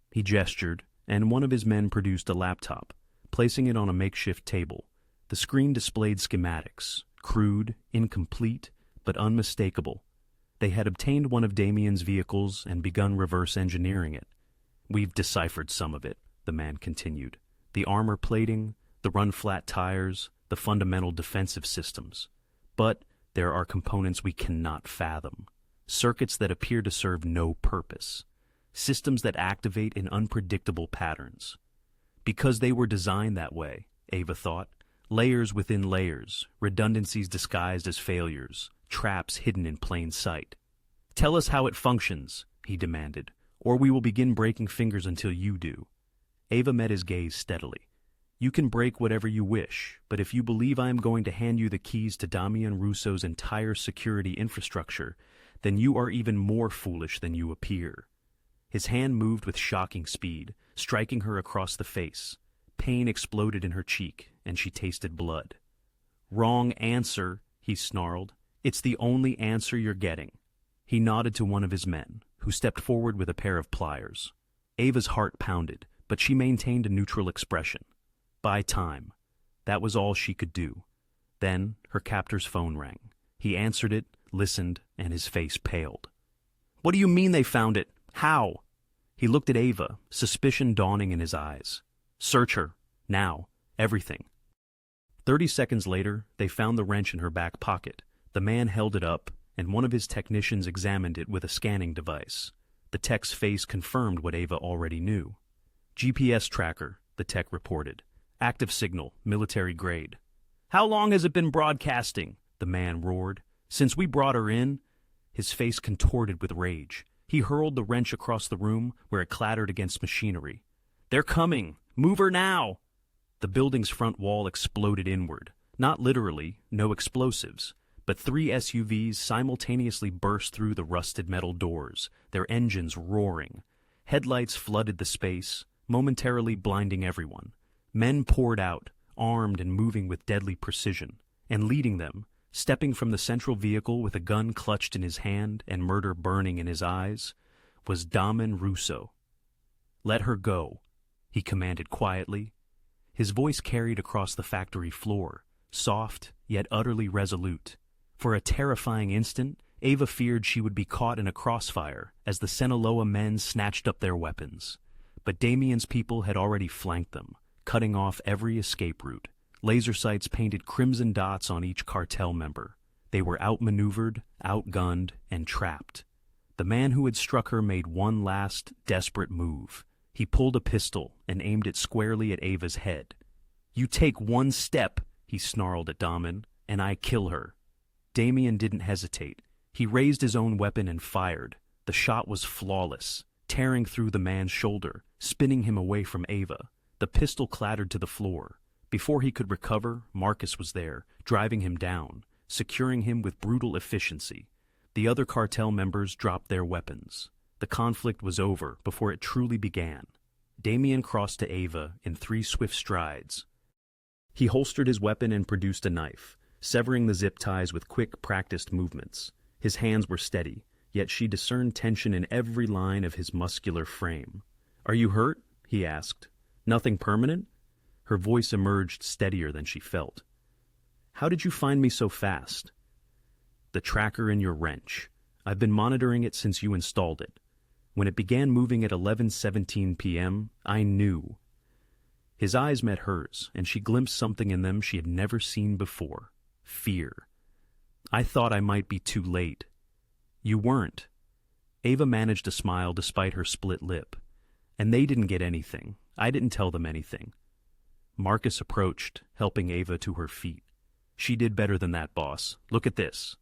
He gestured, and one of his men produced a laptop, placing it on a makeshift table. The screen displayed schematics, crude, incomplete, but unmistakable. They had obtained one of Damien's vehicles and begun reverse engineering it. We've deciphered some of it, the man continued. The armor plating, the run-flat tires, the fundamental defensive systems. But there are components we cannot fathom. Circuits that appear to serve no purpose. Systems that activate in unpredictable patterns. Because they were designed that way, Ava thought. Layers within layers, redundancies disguised as failures, traps hidden in plain sight. Tell us how it functions, he demanded, or we will begin breaking fingers until you do. Ava met his gaze steadily. You can break whatever you wish, but if you believe I am going to hand you the keys to Damen Russo's entire security infrastructure, then you are even more foolish than you appear. His hand moved with shocking speed, striking her across the face. Pain exploded in her cheek, and she tasted blood. Wrong answer, he snarled. It's the only answer you're getting. He nodded to one of his men, who stepped forward with a pair of pliers. Ava's heart pounded, but she maintained a neutral expression. Buy time. That was all she could do. Then her captor's phone rang. He answered it, listened, and his face paled. What do you mean they found it? How? He looked at Ava, suspicion dawning in his eyes. Search her. Now. Everything. 30 seconds later, they found the wrench in her back pocket. The man held it up, and one of his technicians examined it with a scanning device. The tech's face confirmed what Ava already knew. GPS tracker, the tech reported. Active signal, military grade. How long has it been broadcasting? The man roared. Since we brought her in? His face contorted with rage. He hurled the wrench across the room, where it clattered against machinery. They're coming! Move her now! The building's front wall exploded inward. Not literally, no explosives, but 3 SUVs simultaneously burst through the rusted metal doors, their engines roaring. Headlights flooded the space, momentarily blinding everyone. Men poured out, armed and moving with deadly precision, and leading them, stepping from the central vehicle with a gun clutched in his hand and murder burning in his eyes, was Damen Russo. Let her go, he commanded quietly. His voice carried across the factory floor, soft yet utterly resolute. For a terrifying instant, Ava feared she would be caught in a crossfire as the Sinaloa men snatched up their weapons. But Damien's people had already flanked them, cutting off every escape route. Laser sights painted crimson dots on each cartel member. They were outmaneuvered, outgunned, and trapped. The man who had struck her made one last, desperate move. He pulled a pistol and aimed it squarely at Ava's head. You take one step, he snarled at Damen, and I kill her. Damien didn't hesitate. He raised his own weapon and fired. The shot was flawless, tearing through the man's shoulder, spinning him away from Ava. The pistol clattered to the floor. Before he could recover, Marcus was there, driving him down, securing him with brutal efficiency. The other cartel members dropped their weapons. The conflict was over before it truly began. Damien crossed to Ava in 3 swift strides. He holstered his weapon and produced a knife, severing the zip ties with quick, practiced movements. His hands were steady, yet she discerned tension in every line of his muscular frame. Are you hurt? He asked. Nothing permanent? Her voice emerged steadier than she felt. How did you find me so fast? the tracker in your wrench. I've been monitoring it since you installed it. When it began moving at 11:17 p.m., I knew. His eyes met hers, and she glimpsed something in them she had never seen before. Fear. I thought I might be too late. You weren't. Ava managed to smile despite her split lip. And they didn't get anything. I didn't tell them anything. Marcus approached, helping Ava to her feet. She did better than that, boss. Look at this.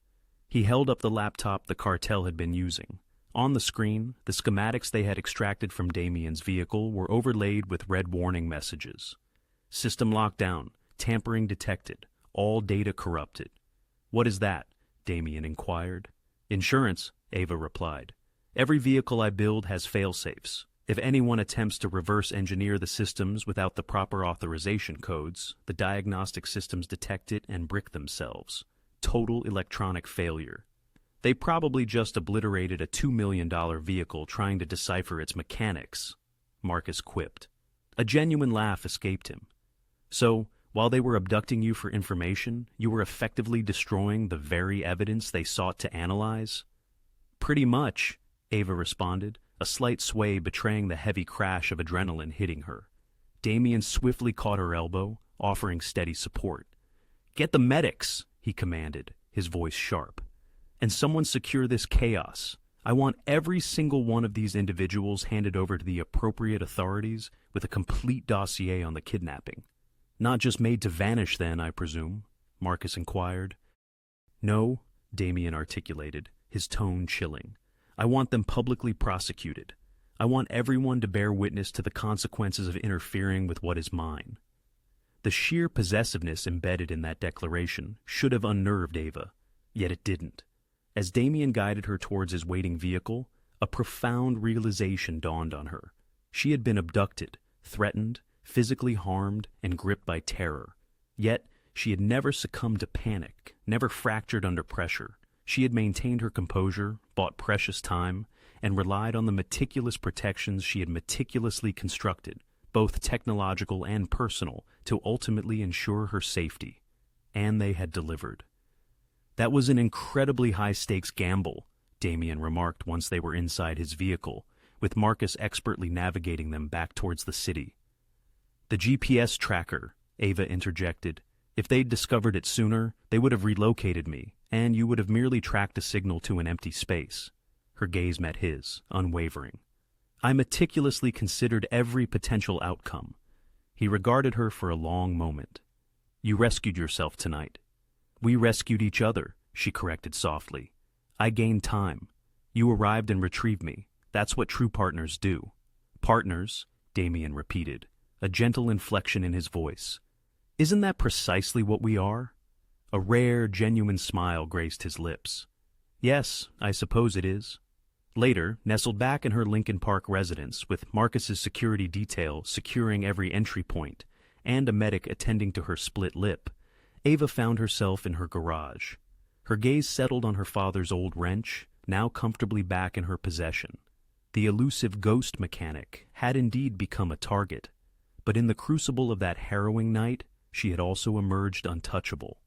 He held up the laptop the cartel had been using. On the screen, the schematics they had extracted from Damien's vehicle were overlaid with red warning messages. System lockdown, tampering detected, all data corrupted. What is that? Damien inquired. Insurance, Ava replied. Every vehicle I build has fail-safes. If anyone attempts to reverse engineer the systems without the proper authorization codes, the diagnostic systems detect it and brick themselves. Total electronic failure. They probably just obliterated a $2 million vehicle trying to decipher its mechanics, Marcus quipped. A genuine laugh escaped him. So, while they were abducting you for information, you were effectively destroying the very evidence they sought to analyze? Pretty much, Ava responded, a slight sway betraying the heavy crash of adrenaline hitting her. Damien swiftly caught her elbow, offering steady support. Get the medics, he commanded, his voice sharp. And someone secure this chaos. I want every single one of these individuals handed over to the appropriate authorities with a complete dossier on the kidnapping. Not just made to vanish then, I presume? Marcus inquired. No, Damien articulated, his tone chilling. I want them publicly prosecuted. I want everyone to bear witness to the consequences of interfering with what is mine. The sheer possessiveness embedded in that declaration should have unnerved Ava, yet it didn't. As Damien guided her towards his waiting vehicle, a profound realization dawned on her. She had been abducted, threatened, physically harmed, and gripped by terror. Yet, she had never succumbed to panic, never fractured under pressure. She had maintained her composure, bought precious time, and relied on the meticulous protections she had meticulously constructed, both technological and personal, to ultimately ensure her safety. And they had delivered. That was an incredibly high-stakes gamble, Damien remarked once they were inside his vehicle, with Marcus expertly navigating them back towards the city. The GPS tracker, Ava interjected. If they'd discovered it sooner, they would have relocated me, and you would have merely tracked a signal to an empty space. Her gaze met his, unwavering. I meticulously considered every potential outcome. He regarded her for a long moment. You rescued yourself tonight. We rescued each other, she corrected softly. I gained time. You arrived and retrieved me. That's what true partners do. Partners, Damien repeated, a gentle inflection in his voice. Isn't that precisely what we are? A rare, genuine smile graced his lips. Yes, I suppose it is. Later, nestled back in her Lincoln Park residence, with Marcus's security detail securing every entry point, and a medic attending to her split lip, Ava found herself in her garage. Her gaze settled on her father's old wrench, now comfortably back in her possession. The elusive ghost mechanic had indeed become a target, but in the crucible of that harrowing night, she had also emerged untouchable.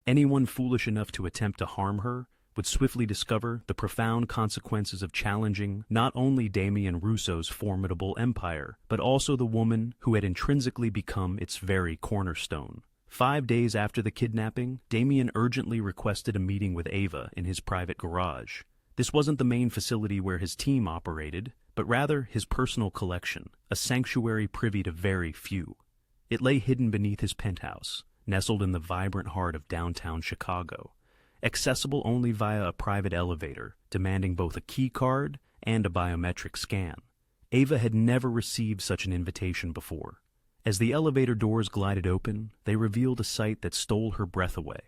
Anyone foolish enough to attempt to harm her would swiftly discover the profound consequences of challenging not only Damen Russo's formidable empire, but also the woman who had intrinsically become its very cornerstone. 5 days after the kidnapping, Damien urgently requested a meeting with Ava in his private garage. This wasn't the main facility where his team operated, but rather his personal collection, a sanctuary privy to very few. It lay hidden beneath his penthouse, nestled in the vibrant heart of downtown Chicago, accessible only via a private elevator, demanding both a key card and a biometric scan. Ava had never received such an invitation before. As the elevator doors glided open, they revealed a sight that stole her breath away.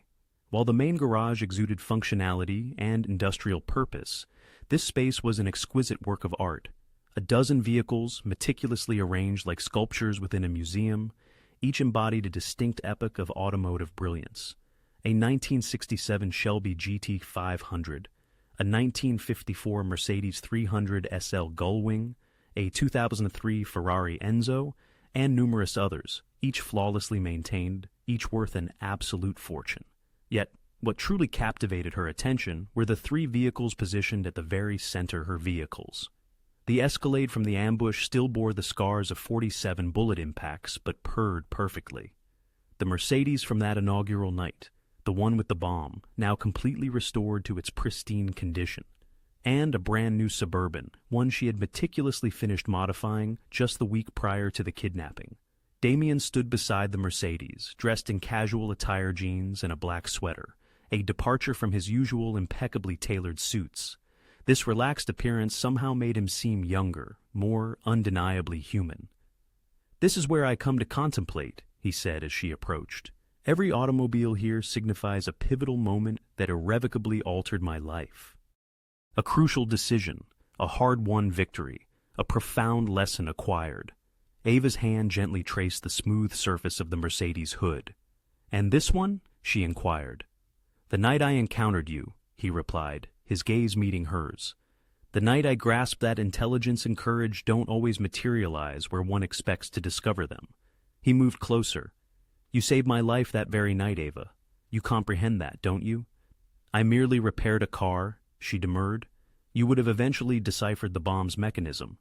While the main garage exuded functionality and industrial purpose, this space was an exquisite work of art. A dozen vehicles, meticulously arranged like sculptures within a museum, each embodied a distinct epoch of automotive brilliance. A 1967 Shelby GT 500, a 1954 Mercedes 300 SL Gullwing, a 2003 Ferrari Enzo, and numerous others, each flawlessly maintained, each worth an absolute fortune. Yet, What truly captivated her attention were the three vehicles positioned at the very center of her vehicles. The Escalade from the ambush still bore the scars of 47 bullet impacts, but purred perfectly. The Mercedes from that inaugural night, the one with the bomb, now completely restored to its pristine condition. And a brand new Suburban, one she had meticulously finished modifying just the week prior to the kidnapping. Damien stood beside the Mercedes, dressed in casual attire jeans and a black sweater, a departure from his usual impeccably tailored suits. This relaxed appearance somehow made him seem younger, more undeniably human. "This is where I come to contemplate," he said as she approached. "Every automobile here signifies a pivotal moment that irrevocably altered my life. A crucial decision, a hard-won victory, a profound lesson acquired." Ava's hand gently traced the smooth surface of the Mercedes hood. "And this one?" she inquired. "The night I encountered you," he replied, his gaze meeting hers. "The night I grasped that intelligence and courage don't always materialize where one expects to discover them." He moved closer. "You saved my life that very night, Ava. You comprehend that, don't you?" "I merely repaired a car," she demurred. "You would have eventually deciphered the bomb's mechanism."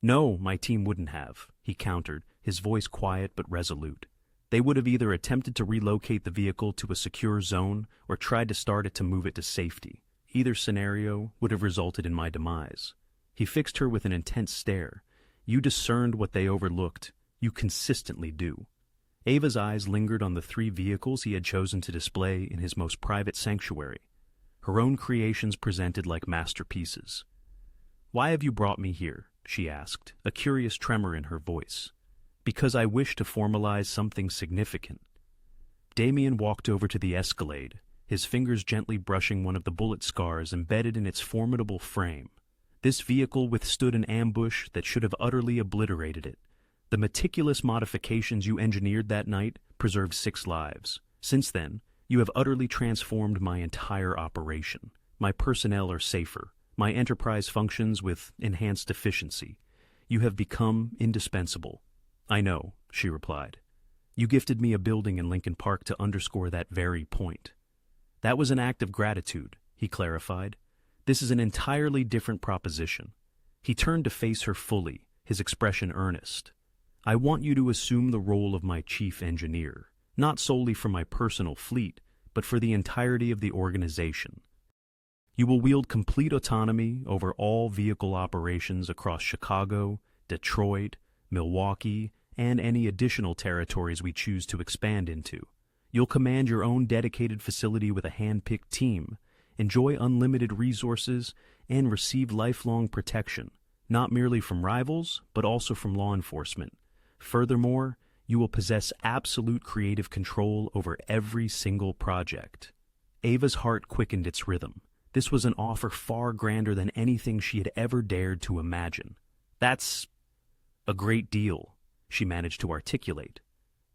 "No, my team wouldn't have," he countered, his voice quiet but resolute. "They would have either attempted to relocate the vehicle to a secure zone or tried to start it to move it to safety. Either scenario would have resulted in my demise." He fixed her with an intense stare. "You discerned what they overlooked. You consistently do." Ava's eyes lingered on the three vehicles he had chosen to display in his most private sanctuary, her own creations presented like masterpieces. "Why have you brought me here?" she asked, a curious tremor in her voice. "Because I wish to formalize something significant." Damien walked over to the Escalade, his fingers gently brushing one of the bullet scars embedded in its formidable frame. This vehicle withstood an ambush that should have utterly obliterated it. The meticulous modifications you engineered that night preserved 6 lives. Since then, you have utterly transformed my entire operation. My personnel are safer. My enterprise functions with enhanced efficiency. You have become indispensable. "I know," she replied. "You gifted me a building in Lincoln Park to underscore that very point." "That was an act of gratitude," he clarified. "This is an entirely different proposition." He turned to face her fully, his expression earnest. "I want you to assume the role of my chief engineer, not solely for my personal fleet, but for the entirety of the organization. You will wield complete autonomy over all vehicle operations across Chicago, Detroit, Milwaukee, and any additional territories we choose to expand into. You'll command your own dedicated facility with a hand-picked team, enjoy unlimited resources, and receive lifelong protection, not merely from rivals, but also from law enforcement. Furthermore, you will possess absolute creative control over every single project." Ava's heart quickened its rhythm. This was an offer far grander than anything she had ever dared to imagine. "That's a great deal," she managed to articulate.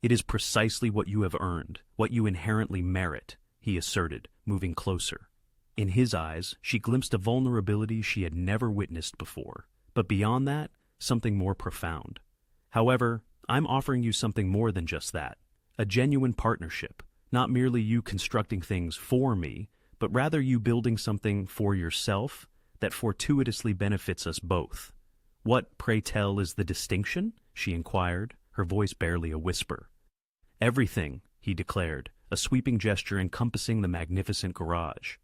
"It is precisely what you have earned, what you inherently merit," he asserted, moving closer. In his eyes, she glimpsed a vulnerability she had never witnessed before, but beyond that, something more profound. "However, I'm offering you something more than just that. A genuine partnership, not merely you constructing things for me, but rather you building something for yourself that fortuitously benefits us both." "What, pray tell, is the distinction?" she inquired, her voice barely a whisper. "Everything," he declared, a sweeping gesture encompassing the magnificent garage.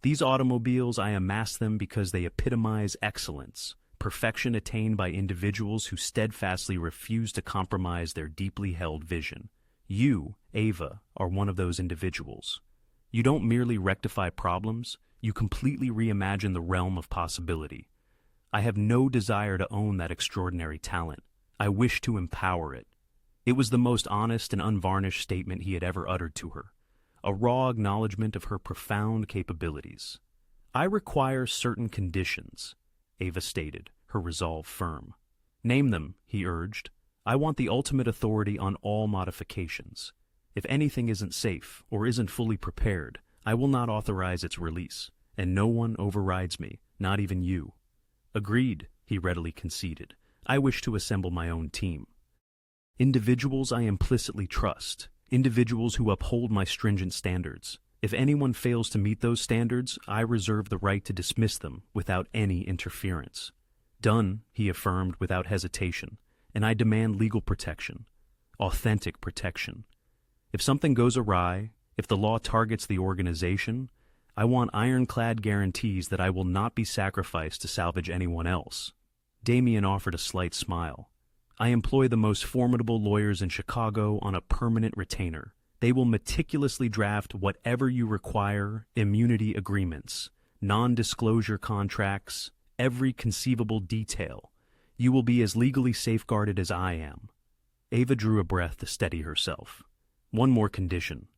"These automobiles, I amass them because they epitomize excellence, perfection attained by individuals who steadfastly refuse to compromise their deeply held vision. You, Ava, are one of those individuals. You don't merely rectify problems, you completely reimagine the realm of possibility. I have no desire to own that extraordinary talent. I wish to empower it." It was the most honest and unvarnished statement he had ever uttered to her, a raw acknowledgement of her profound capabilities. "I require certain conditions," Ava stated, her resolve firm. "Name them," he urged. "I want the ultimate authority on all modifications. If anything isn't safe or isn't fully prepared, I will not authorize its release, and no one overrides me, not even you." "Agreed," he readily conceded. "I wish to assemble my own team. Individuals I implicitly trust, individuals who uphold my stringent standards, If anyone fails to meet those standards, I reserve the right to dismiss them without any interference. Done, he affirmed without hesitation, and I demand legal protection. Authentic protection. If something goes awry, if the law targets the organization, I want ironclad guarantees that I will not be sacrificed to salvage anyone else. Damien offered a slight smile. I employ the most formidable lawyers in Chicago on a permanent retainer. They will meticulously draft whatever you require, immunity agreements, non-disclosure contracts, every conceivable detail. You will be as legally safeguarded as I am. Ava drew a breath to steady herself. One more condition.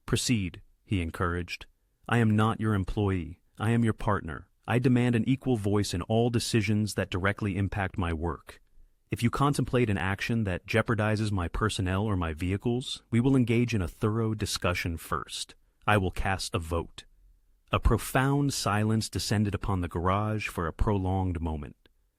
Proceed, he encouraged. I am not your employee. I am your partner. I demand an equal voice in all decisions that directly impact my work. If you contemplate an action that jeopardizes my personnel or my vehicles, we will engage in a thorough discussion first. I will cast a vote. A profound silence descended upon the garage for a prolonged moment.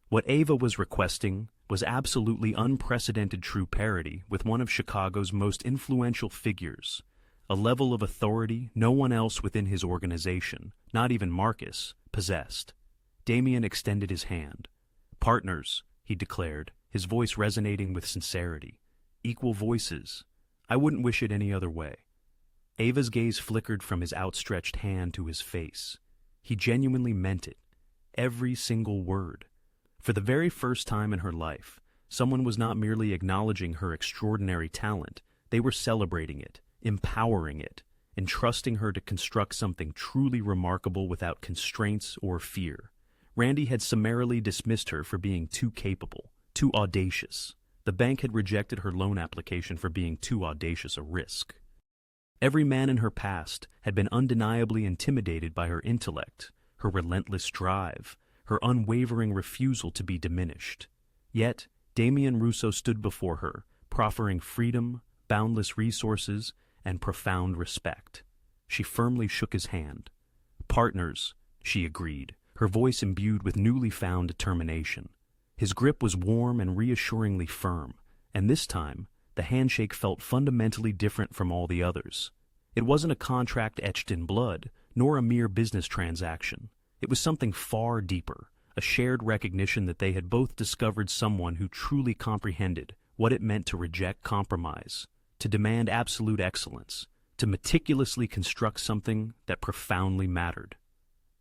What Ava was requesting was absolutely unprecedented true parity with one of Chicago's most influential figures, a level of authority no one else within his organization, not even Marcus, possessed. Damien extended his hand. Partners, he declared, his voice resonating with sincerity. Equal voices. I wouldn't wish it any other way. Ava's gaze flickered from his outstretched hand to his face. He genuinely meant it. Every single word. For the very first time in her life, someone was not merely acknowledging her extraordinary talent, they were celebrating it, empowering it, entrusting her to construct something truly remarkable without constraints or fear. Randy had summarily dismissed her for being too capable, too audacious. The bank had rejected her loan application for being too audacious a risk. Every man in her past had been undeniably intimidated by her intellect, her relentless drive, her unwavering refusal to be diminished. Yet, Damen Russo stood before her, proffering freedom, boundless resources, and profound respect. She firmly shook his hand. Partners, she agreed, her voice imbued with newly found determination. His grip was warm and reassuringly firm, and this time, the handshake felt fundamentally different from all the others. It wasn't a contract etched in blood, nor a mere business transaction. It was something far deeper, a shared recognition that they had both discovered someone who truly comprehended what it meant to reject compromise, to demand absolute excellence, to meticulously construct something that profoundly mattered.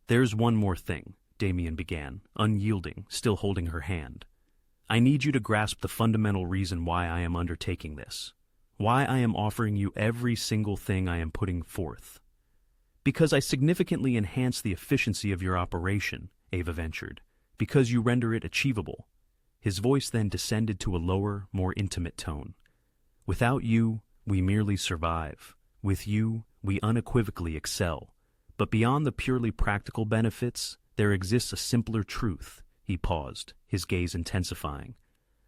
There's one more thing, Damien began, unyielding, still holding her hand. I need you to grasp the fundamental reason why I am undertaking this, why I am offering you every single thing I am putting forth. Because I significantly enhance the efficiency of your operation, Ava ventured, because you render it achievable. His voice then descended to a lower, more intimate tone. Without you, we merely survive. With you, we unequivocally excel. But beyond the purely practical benefits, there exists a simpler truth. He paused, his gaze intensifying.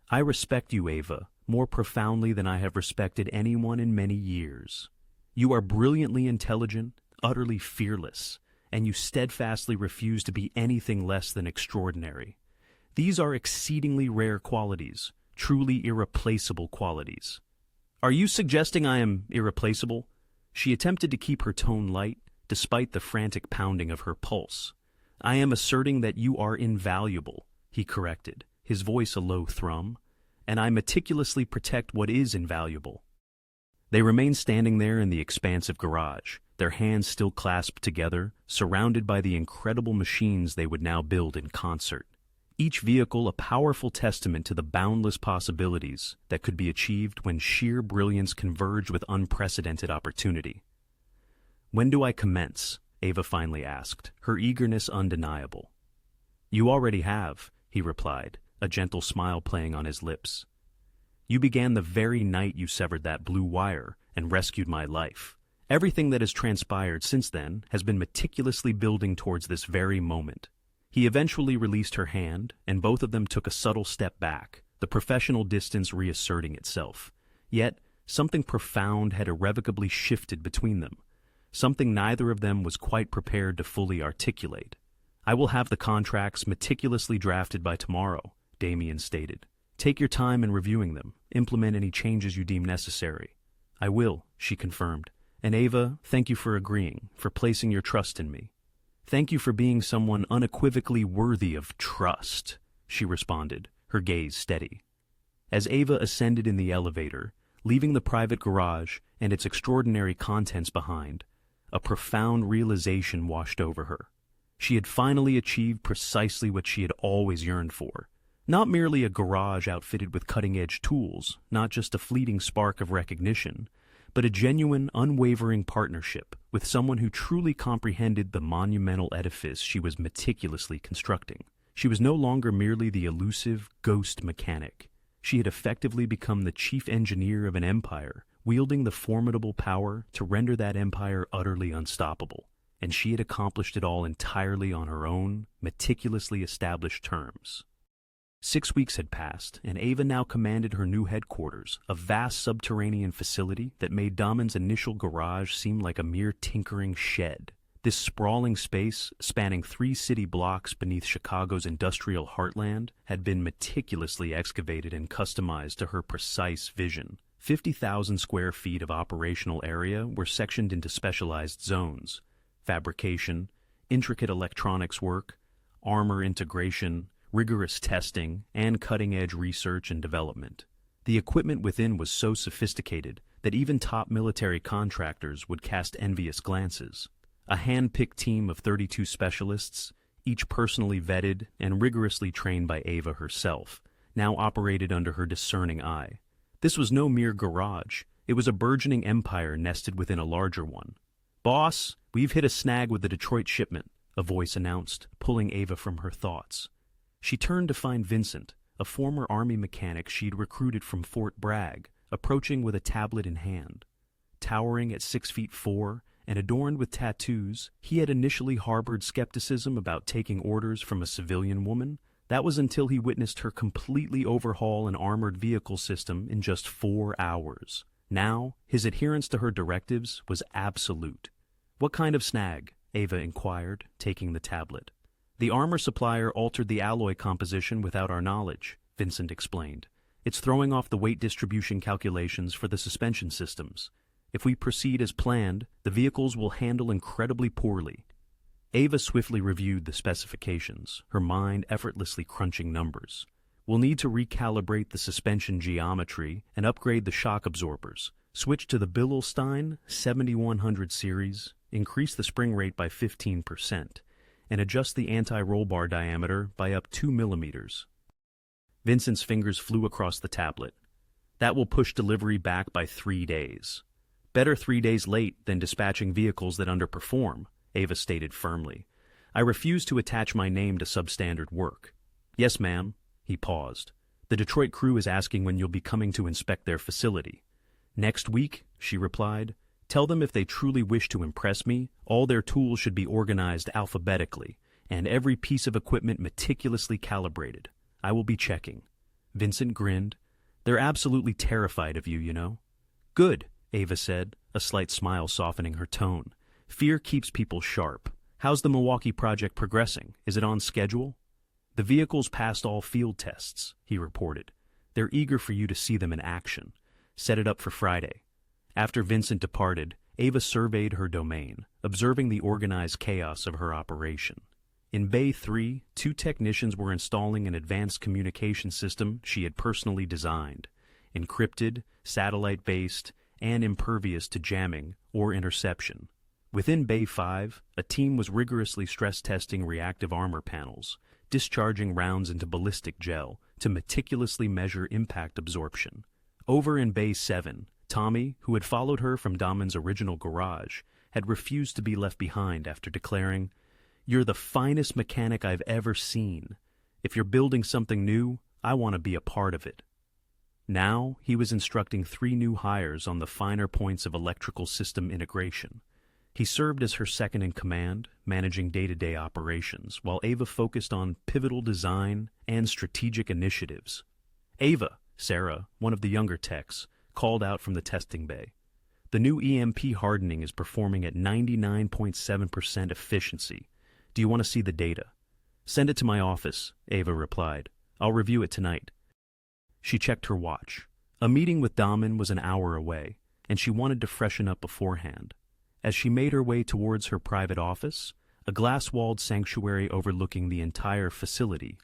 I respect you, Ava, more profoundly than I have respected anyone in many years. You are brilliantly intelligent, utterly fearless, and you steadfastly refuse to be anything less than extraordinary. These are exceedingly rare qualities, truly irreplaceable qualities. Are you suggesting I am irreplaceable? She attempted to keep her tone light, despite the frantic pounding of her pulse. I am asserting that you are invaluable, he corrected, his voice a low thrum, and I meticulously protect what is invaluable. They remained standing there in the expansive garage, their hands still clasped together, surrounded by the incredible machines they would now build in concert. Each vehicle a powerful testament to the boundless possibilities that could be achieved when sheer brilliance converged with unprecedented opportunity. When do I commence? Ava finally asked, her eagerness undeniable. You already have, he replied, a gentle smile playing on his lips. You began the very night you severed that blue wire and rescued my life. Everything that has transpired since then has been meticulously building towards this very moment. He eventually released her hand, and both of them took a subtle step back, the professional distance reasserting itself. Yet, something profound had irrevocably shifted between them, something neither of them was quite prepared to fully articulate. I will have the contracts meticulously drafted by tomorrow, Damien stated. Take your time in reviewing them, implement any changes you deem necessary. I will, she confirmed, And Ava, thank you for agreeing, for placing your trust in me. Thank you for being someone unequivocally worthy of trust, she responded, her gaze steady. As Ava ascended in the elevator, leaving the private garage and its extraordinary contents behind, a profound realization washed over her. She had finally achieved precisely what she had always yearned for. Not merely a garage outfitted with cutting-edge tools, not just a fleeting spark of recognition, but a genuine, unwavering partnership with someone who truly comprehended the monumental edifice she was meticulously constructing. She was no longer merely the elusive ghost mechanic. She had effectively become the chief engineer of an empire, wielding the formidable power to render that empire utterly unstoppable. And she had accomplished it all entirely on her own, meticulously established terms. 6 weeks had passed, and Ava now commanded her new headquarters, a vast subterranean facility that made Damen's initial garage seem like a mere tinkering shed. This sprawling space, spanning 3 city blocks beneath Chicago's industrial heartland, had been meticulously excavated and customized to her precise vision. 50,000 square feet of operational area were sectioned into specialized zones: fabrication, intricate electronics work, armor integration, rigorous testing, and cutting-edge research and development. The equipment within was so sophisticated that even top military contractors would cast envious glances. A hand-picked team of 32 specialists, each personally vetted and rigorously trained by Ava herself, now operated under her discerning eye. This was no mere garage. It was a burgeoning empire nested within a larger one. "Boss, we've hit a snag with the Detroit shipment," a voice announced, pulling Ava from her thoughts. She turned to find Vincent, a former Army mechanic she'd recruited from Fort Bragg, approaching with a tablet in hand. Towering at 6'4" and adorned with tattoos, he had initially harbored skepticism about taking orders from a civilian woman. That was until he witnessed her completely overhaul an armored vehicle system in just 4 hours. Now, his adherence to her directives was absolute. "What kind of snag?" Ava inquired, taking the tablet. "The armor supplier altered the alloy composition without our knowledge," Vincent explained. "It's throwing off the weight distribution calculations for the suspension systems. If we proceed as planned, the vehicles will handle incredibly poorly." Ava swiftly reviewed the specifications, her mind effortlessly crunching numbers. "We'll need to recalibrate the suspension geometry and upgrade the shock absorbers, switch to the Billerstein 7100 series, increase the spring rate by 15%, and adjust the anti-roll bar diameter by up 2 millimeters. Vincent's fingers flew across the tablet. "That will push delivery back by 3 days. Better 3 days late than dispatching vehicles that underperform," Ava stated firmly. "I refuse to attach my name to substandard work." "Yes, ma'am." He paused. "The Detroit crew is asking when you'll be coming to inspect their facility." "Next week," she replied. "Tell them if they truly wish to impress me, all their tools should be organized alphabetically, and every piece of equipment meticulously calibrated. I will be checking." Vincent grinned. "They're absolutely terrified of you, you know." "Good," Ava said, a slight smile softening her tone. "Fear keeps people sharp. How's the Milwaukee project progressing? Is it on schedule?" "The vehicles passed all field tests," he reported. "They're eager for you to see them in action. Set it up for Friday." After Vincent departed, Ava surveyed her domain, observing the organized chaos of her operation. In Bay 3, 2 technicians were installing an advanced communication system she had personally designed, encrypted, satellite-based, and impervious to jamming or interception. Within Bay 5, a team was rigorously stress-testing reactive armor panels, discharging rounds into ballistic gel to meticulously measure impact absorption. Over in Bay 7, Tommy, who had followed her from Damen's original garage, had refused to be left behind after declaring, "You're the finest mechanic I've ever seen. If you're building something new, I want to be a part of it." Now, he was instructing 3 new hires on the finer points of electrical system integration. He served as her second-in-command, managing day-to-day operations, while Ava focused on pivotal design and strategic initiatives. "Ava," Sarah, one of the younger techs, called out from the testing bay. "The new EMP hardening is performing at 99.7% efficiency. Do you want to see the data?" "Send it to my office," Ava replied. "I'll review it tonight." She checked her watch. A meeting with Damen was an hour away. and she wanted to freshen up beforehand. As she made her way towards her private office, a glass-walled sanctuary overlooking the entire facility,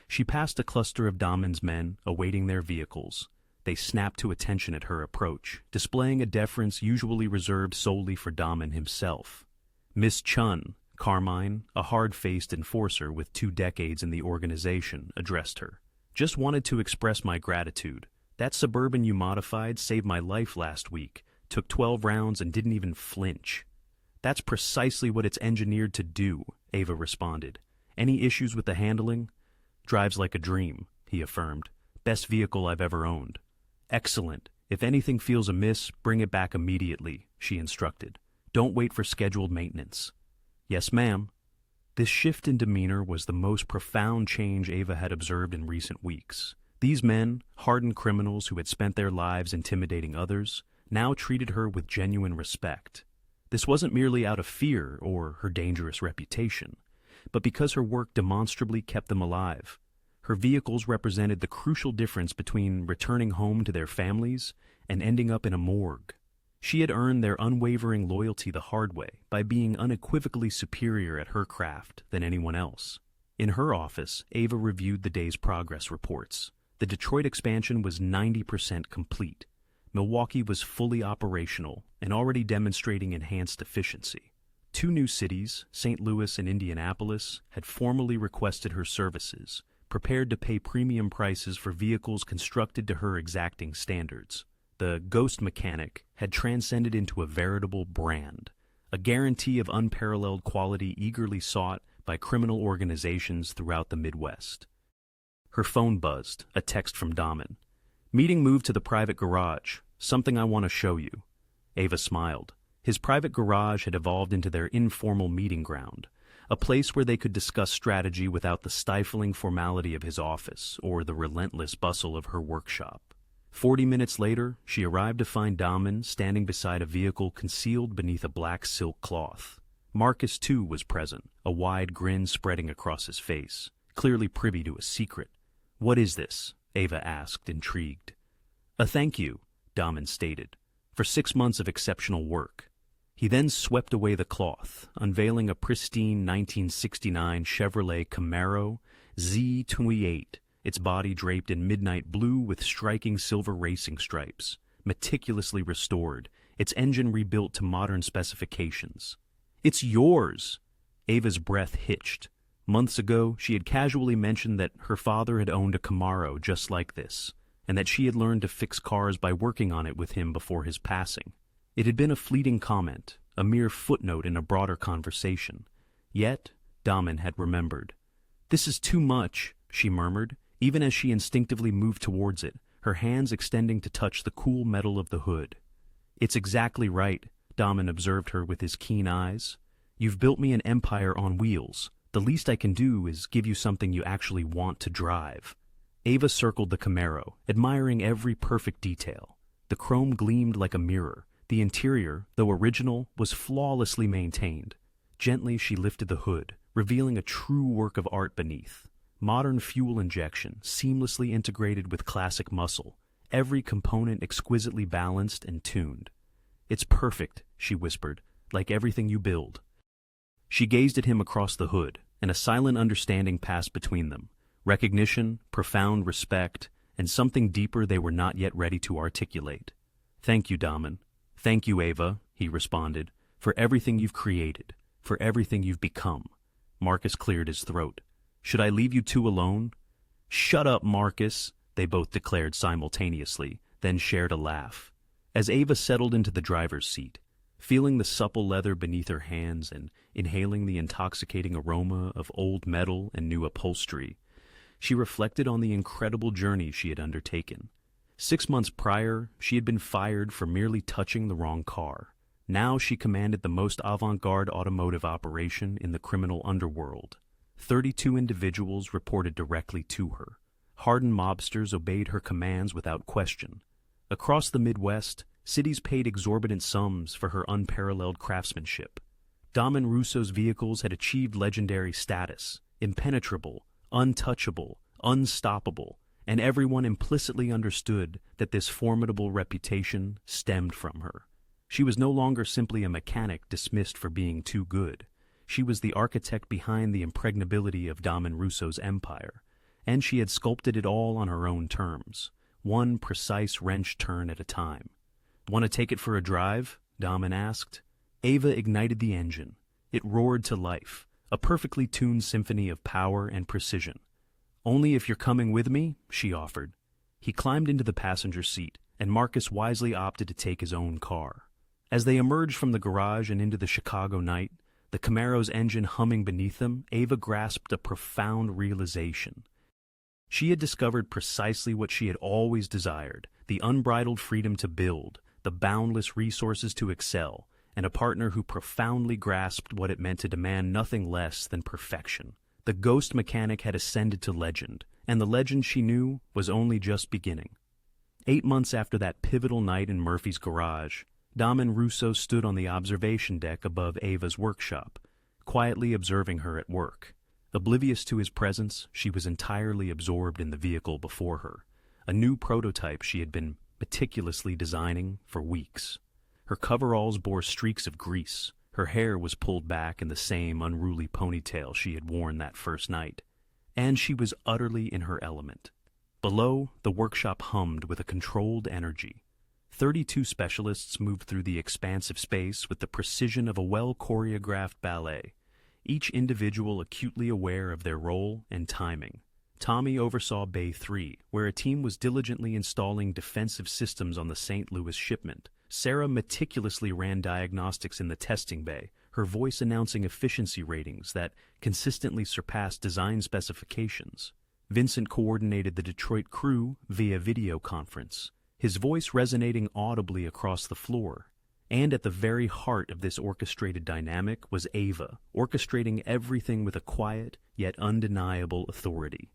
she passed a cluster of Damen's men awaiting their vehicles. They snapped to attention at her approach, displaying a deference usually reserved solely for Damen himself. Miss Chun, Carmine, a hard-faced enforcer with 2 decades in the organization, addressed her. "Just wanted to express my gratitude. That Suburban you modified saved my life last week. Took 12 rounds and didn't even flinch." "That's precisely what it's engineered to do," Ava responded. "Any issues with the handling?" "Drives like a dream," he affirmed. "Best vehicle I've ever owned." "Excellent. If anything feels amiss, bring it back immediately," she instructed. "Don't wait for scheduled maintenance." "Yes, ma'am." This shift in demeanor was the most profound change Ava had observed in recent weeks. These men, hardened criminals who had spent their lives intimidating others, now treated her with genuine respect. This wasn't merely out of fear or her dangerous reputation, but because her work demonstrably kept them alive. Her vehicles represented the crucial difference between returning home to their families and ending up in a morgue. She had earned their unwavering loyalty the hard way by being unequivocally superior at her craft than anyone else. In her office, Ava reviewed the day's progress reports. The Detroit expansion was 90% complete. Milwaukee was fully operational and already demonstrating enhanced efficiency. 2 new cities, St. Louis and Indianapolis, had formally requested her services, prepared to pay premium prices for vehicles constructed to her exacting standards. The Ghost Mechanic had transcended into a veritable brand, a guarantee of unparalleled quality eagerly sought by criminal organizations throughout the Midwest. Her phone buzzed, a text from Damen. "Meeting moved to the private garage. Something I want to show you." Ava smiled. His private garage had evolved into their informal meeting ground, a place where they could discuss strategy without the stifling formality of his office or the relentless bustle of her workshop. 40 minutes later, she arrived to find Damen standing beside a vehicle concealed beneath a black silk cloth. Marcus, too, was present, a wide grin spreading across his face, clearly privy to a secret. "What is this?" Ava asked, intrigued. "A thank you," Damen stated, "for 6 months of exceptional work." He then swept away the cloth, unveiling a pristine 1969 Chevrolet Camaro Z28, its body draped in midnight blue with striking silver racing stripes, meticulously restored, its engine rebuilt to modern specifications. "It's yours!" Ava's breath hitched. Months ago, she had casually mentioned that her father had owned a Camaro just like this, and that she had learned to fix cars by working on it with him before his passing. It had been a fleeting comment, a mere footnote in a broader conversation. Yet, Damen had remembered. "This is too much," she murmured, even as she instinctively moved towards it, her hands extending to touch the cool metal of the hood. "It's exactly right," Damen observed her with his keen eyes. "You've built me an empire on wheels. The least I can do is give you something you actually want to drive." Ava circled the Camaro, admiring every perfect detail. The chrome gleamed like a mirror. The interior, though original, was flawlessly maintained. Gently she lifted the hood, revealing a true work of art beneath. Modern fuel injection, seamlessly integrated with classic muscle, every component exquisitely balanced and tuned. "It's perfect," she whispered, "like everything you build." She gazed at him across the hood, and a silent understanding passed between them. Recognition, profound respect, and something deeper they were not yet ready to articulate. "Thank you, Damen." "Thank you, Ava," he responded, "for everything you've created, for everything you've become." Marcus cleared his throat. "Should I leave you 2 alone?" "Shut up, Marcus," they both declared simultaneously, then shared a laugh. As Ava settled into the driver's seat, feeling the supple leather beneath her hands and inhaling the intoxicating aroma of old metal and new upholstery, she reflected on the incredible journey she had undertaken. 6 months prior, she had been fired for merely touching the wrong car. Now she commanded the most avant-garde automotive operation in the criminal underworld. 32 individuals reported directly to her. Hardened mobsters obeyed her commands without question. Across the Midwest, cities paid exorbitant sums for her unparalleled craftsmanship. Damen Russo's vehicles had achieved legendary status, impenetrable, untouchable, unstoppable, and everyone implicitly understood that this formidable reputation stemmed from her. She was no longer simply a mechanic dismissed for being too good. She was the architect behind the impregnability of Damen Russo's empire, and she had sculpted it all on her own terms, one precise wrench turn at a time. "Want to take it for a drive?" Damen asked. Ava ignited the engine. It roared to life, a perfectly tuned symphony of power and precision. "Only if you're coming with me," she offered. He climbed into the passenger seat, and Marcus wisely opted to take his own car. As they emerged from the garage and into the Chicago night, the Camaro's engine humming beneath them, Ava grasped a profound realization. She had discovered precisely what she had always desired: the unbridled freedom to build, the boundless resources to excel, and a partner who profoundly grasped what it meant to demand nothing less than perfection. The ghost mechanic had ascended to legend, and the legend she knew was only just beginning. 8 months after that pivotal night in Murphy's garage, Damen Russo stood on the observation deck above Ava's workshop, quietly observing her at work. Oblivious to his presence, she was entirely absorbed in the vehicle before her, a new prototype she had been meticulously designing for weeks. Her coveralls bore streaks of grease. Her hair was pulled back in the same unruly ponytail she had worn that first night, and she was utterly in her element. Below, the workshop hummed with a controlled energy. 32 specialists moved through the expansive space with the precision of a well-choreographed ballet, each individual acutely aware of their role and timing. Tommy oversaw Bay 3, where a team was diligently installing defensive systems on the St. Louis shipment. Sarah meticulously ran diagnostics in the testing bay, her voice announcing efficiency ratings that consistently surpassed design specifications. Vincent coordinated the Detroit crew via video conference, his voice resonating audibly across the floor. And at the very heart of this orchestrated dynamic was Ava, orchestrating everything with a quiet yet undeniable authority.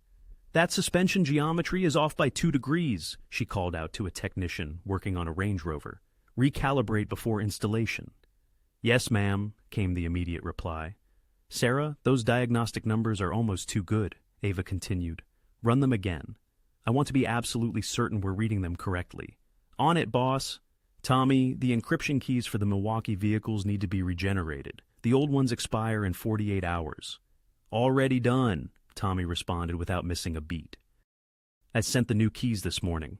"That suspension geometry is off by 2 degrees, she called out to a technician working on a Range Rover. "Recalibrate before installation." "Yes, ma'am," came the immediate reply. "Sarah, those diagnostic numbers are almost too good," Ava continued. "Run them again. I want to be absolutely certain we're reading them correctly." "On it, boss." "Tommy, the encryption keys for the Milwaukee vehicles need to be regenerated. The old ones expire in 48 hours. "Already done," Tommy responded without missing a beat. "I sent the new keys this morning."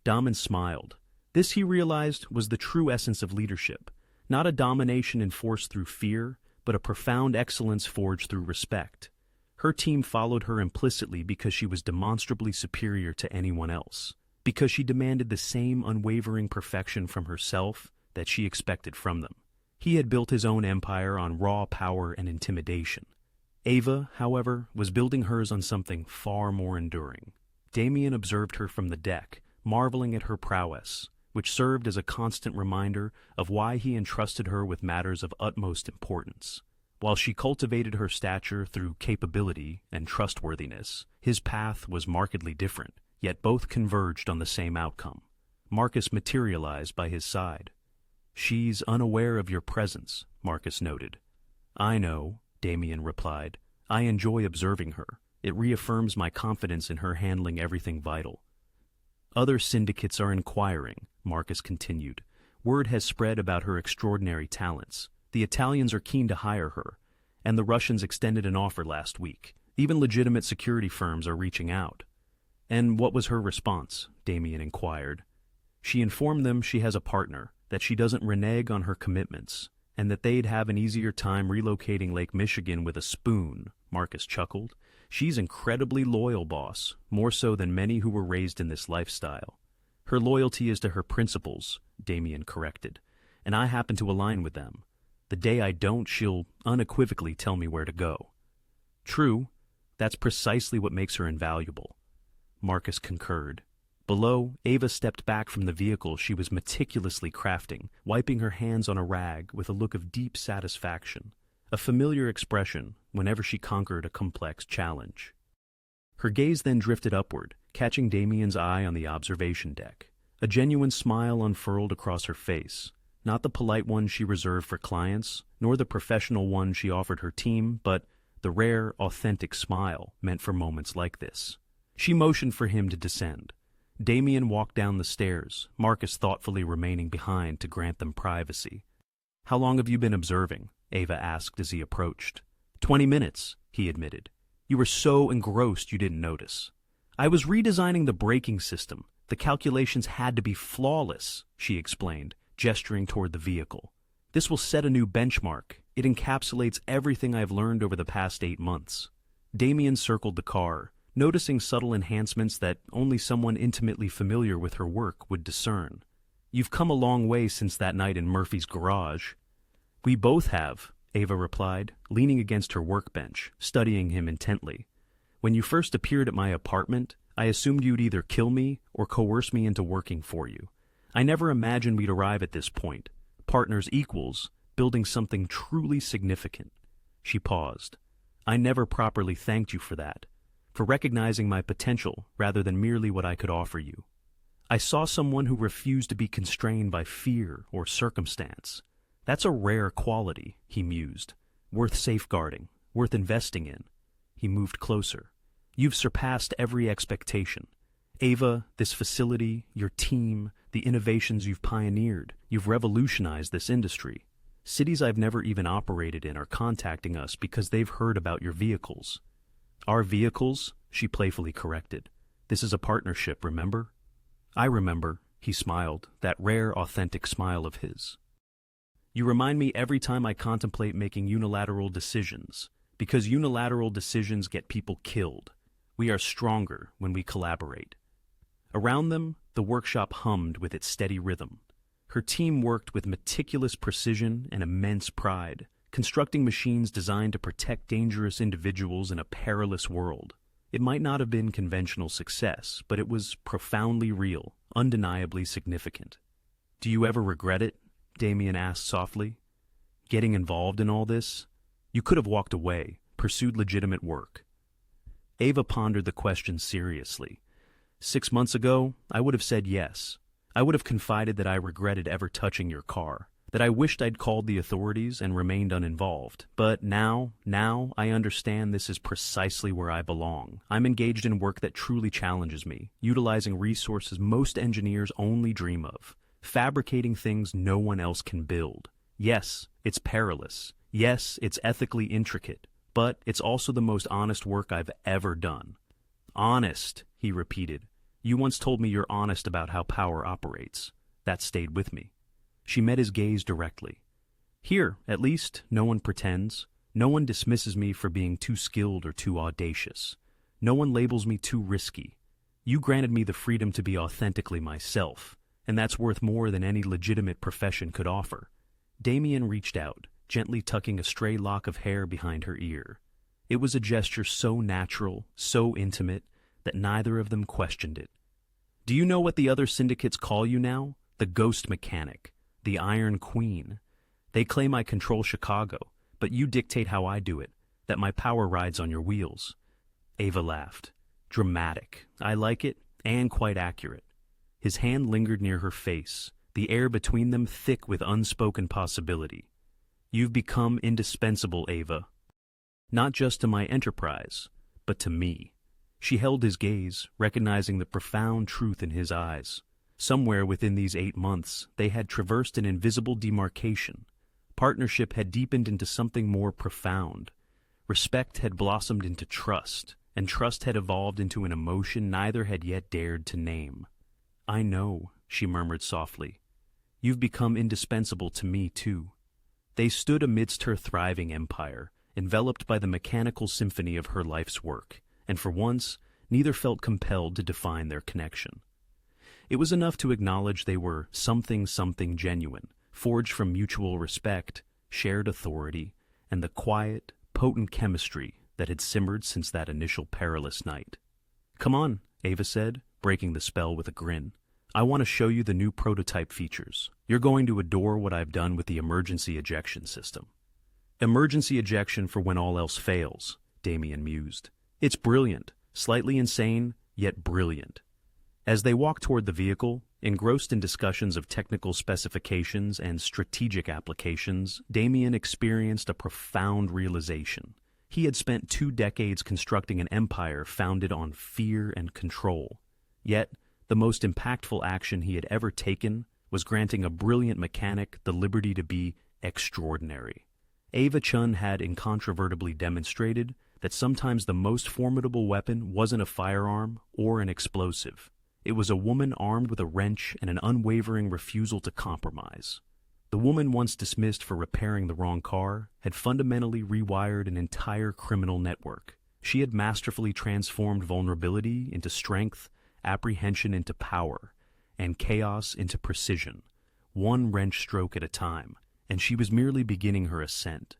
Damen smiled. This, he realized, was the true essence of leadership, not a domination enforced through fear, but a profound excellence forged through respect. Her team followed her implicitly because she was demonstrably superior to anyone else, because she demanded the same unwavering perfection from herself that she expected from them. He had built his own empire on raw power and intimidation. Ava, however, was building hers on something far more enduring. Damien observed her from the deck, marveling at her prowess, which served as a constant reminder of why he entrusted her with matters of utmost importance. While she cultivated her stature through capability and trustworthiness, his path was markedly different, yet both converged on the same outcome. Marcus materialized by his side. "She's unaware of your presence," Marcus noted. "I know," Damien replied. "I enjoy observing her. It reaffirms my confidence in her handling everything vital." "Other syndicates are inquiring," Marcus continued. "Word has spread about her extraordinary talents. The Italians are keen to hire her, and the Russians extended an offer last week. Even legitimate security firms are reaching out." "And what was her response?" Damien inquired. "She informed them she has a partner, that she doesn't renege on her commitments, and that they'd have an easier time relocating Lake Michigan with a spoon," Marcus chuckled. "She's incredibly loyal, boss, more so than many who were raised in this lifestyle." "Her loyalty is to her principles," Damien corrected, "and I happen to align with them. The day I don't, she'll unequivocally tell me where to go." "True, that's precisely what makes her invaluable," Marcus concurred. Below, Ava stepped back from the vehicle she was meticulously crafting, wiping her hands on a rag with a look of deep satisfaction, a familiar expression whenever she conquered a complex challenge. Her gaze then drifted upward, catching Damien's eye on the observation deck. A genuine smile unfurled across her face, not the polite one she reserved for clients, nor the professional one she offered her team, but the rare, authentic smile meant for moments like this. She motioned for him to descend. Damien walked down the stairs, Marcus thoughtfully remaining behind to grant them privacy. "How long have you been observing?" Ava asked as he approached. 20 minutes, he admitted. "You were so engrossed you didn't notice." "I was redesigning the braking system. The calculations had to be flawless," she explained, gesturing toward the vehicle. "This will set a new benchmark. It encapsulates everything I've learned over the past 8 months." Damien circled the car, noticing subtle enhancements that only someone intimately familiar with her work would discern. "You've come a long way since that night in Murphy's garage." "We both have," Ava replied, leaning against her workbench, studying him intently. "When you first appeared at my apartment, I assumed you'd either kill me or coerce me into working for you. I never imagined we'd arrive at this point, partners equals, building something truly significant." She paused. "I never properly thanked you for that, for recognizing my potential rather than merely what I could offer you. I saw someone who refused to be constrained by fear or circumstance. That's a rare quality," he mused, "worth safeguarding, worth investing in." He moved closer. "You've surpassed every expectation. Ava, this facility, your team, the innovations you've pioneered, you've revolutionized this industry. Cities I've never even operated in are contacting us because they've heard about your vehicles." "Our vehicles?" she playfully corrected. "This is a partnership, remember?" "I remember," he smiled, that rare, authentic smile of his. "You remind me every time I contemplate making unilateral decisions, because unilateral decisions get people killed. We are stronger when we collaborate." Around them, the workshop hummed with its steady rhythm. Her team worked with meticulous precision and immense pride, constructing machines designed to protect dangerous individuals in a perilous world. It might not have been conventional success, but it was profoundly real, undeniably significant. "Do you ever regret it?" Damien asked softly. "Getting involved in all this? You could have walked away, pursued legitimate work." Ava pondered the question seriously. 6 months ago, I would have said yes. I would have confided that I regretted ever touching your car, that I wished I'd called the authorities and remained uninvolved. But now I understand this is precisely where I belong. I'm engaged in work that truly challenges me, utilizing resources most engineers only dream of, fabricating things no one else can build. Yes, it's perilous. Yes, it's ethically intricate, but it's also the most honest work I've ever done. "Honest," he repeated. "You once told me you're honest about how power operates." That stayed with me. She met his gaze directly. "Here, at least, no one pretends. No one dismisses me for being too skilled or too audacious. No one labels me too risky. You granted me the freedom to be authentically myself, and that's worth more than any legitimate profession could offer." Damien reached out, gently tucking a stray lock of hair behind her ear. It was a gesture so natural, so intimate, that neither of them questioned it. "Do you know what the other syndicates call you now? The Ghost Mechanic, the Iron Queen. They claim I control Chicago, but you dictate how I do it, that my power rides on your wheels." Ava laughed. "Dramatic. I like it, and quite accurate." His hand lingered near her face, the air between them thick with unspoken possibility. "You've become indispensable, Ava. Not just to my enterprise, but to me." She held his gaze, recognizing the profound truth in his eyes. Somewhere within these 8 months, they had traversed an invisible demarcation. Partnership had deepened into something more profound. Respect had blossomed into trust, and trust had evolved into an emotion neither had yet dared to name. "I know," she murmured softly. "You've become indispensable to me, too." They stood amidst her thriving empire, enveloped by the mechanical symphony of her life's work, and for once, neither felt compelled to define their connection. It was enough to acknowledge they were something genuine, forged from mutual respect, shared authority, and the quiet, potent chemistry that had simmered since that initial perilous night. "Come on," Ava said, breaking the spell with a grin. "I want to show you the new prototype features. You're going to adore what I've done with the emergency ejection system." "Emergency ejection for when all else fails," Damien mused. "It's brilliant, slightly insane, yet brilliant." As they walked toward the vehicle, engrossed in discussions of technical specifications and strategic applications, Damien experienced a profound realization. He had spent 2 decades constructing an empire founded on fear and control. Yet, the most impactful action he had ever taken was granting a brilliant mechanic the liberty to be extraordinary. Ava Chun had incontrovertibly demonstrated that sometimes the most formidable weapon wasn't a firearm or an explosive. It was a woman armed with a wrench and an unwavering refusal to compromise. The woman once dismissed for repairing the wrong car had fundamentally rewired an entire criminal network. She had masterfully transformed vulnerability into strength, apprehension into power, and chaos into precision, one wrench stroke at a time, and she was merely beginning her ascent.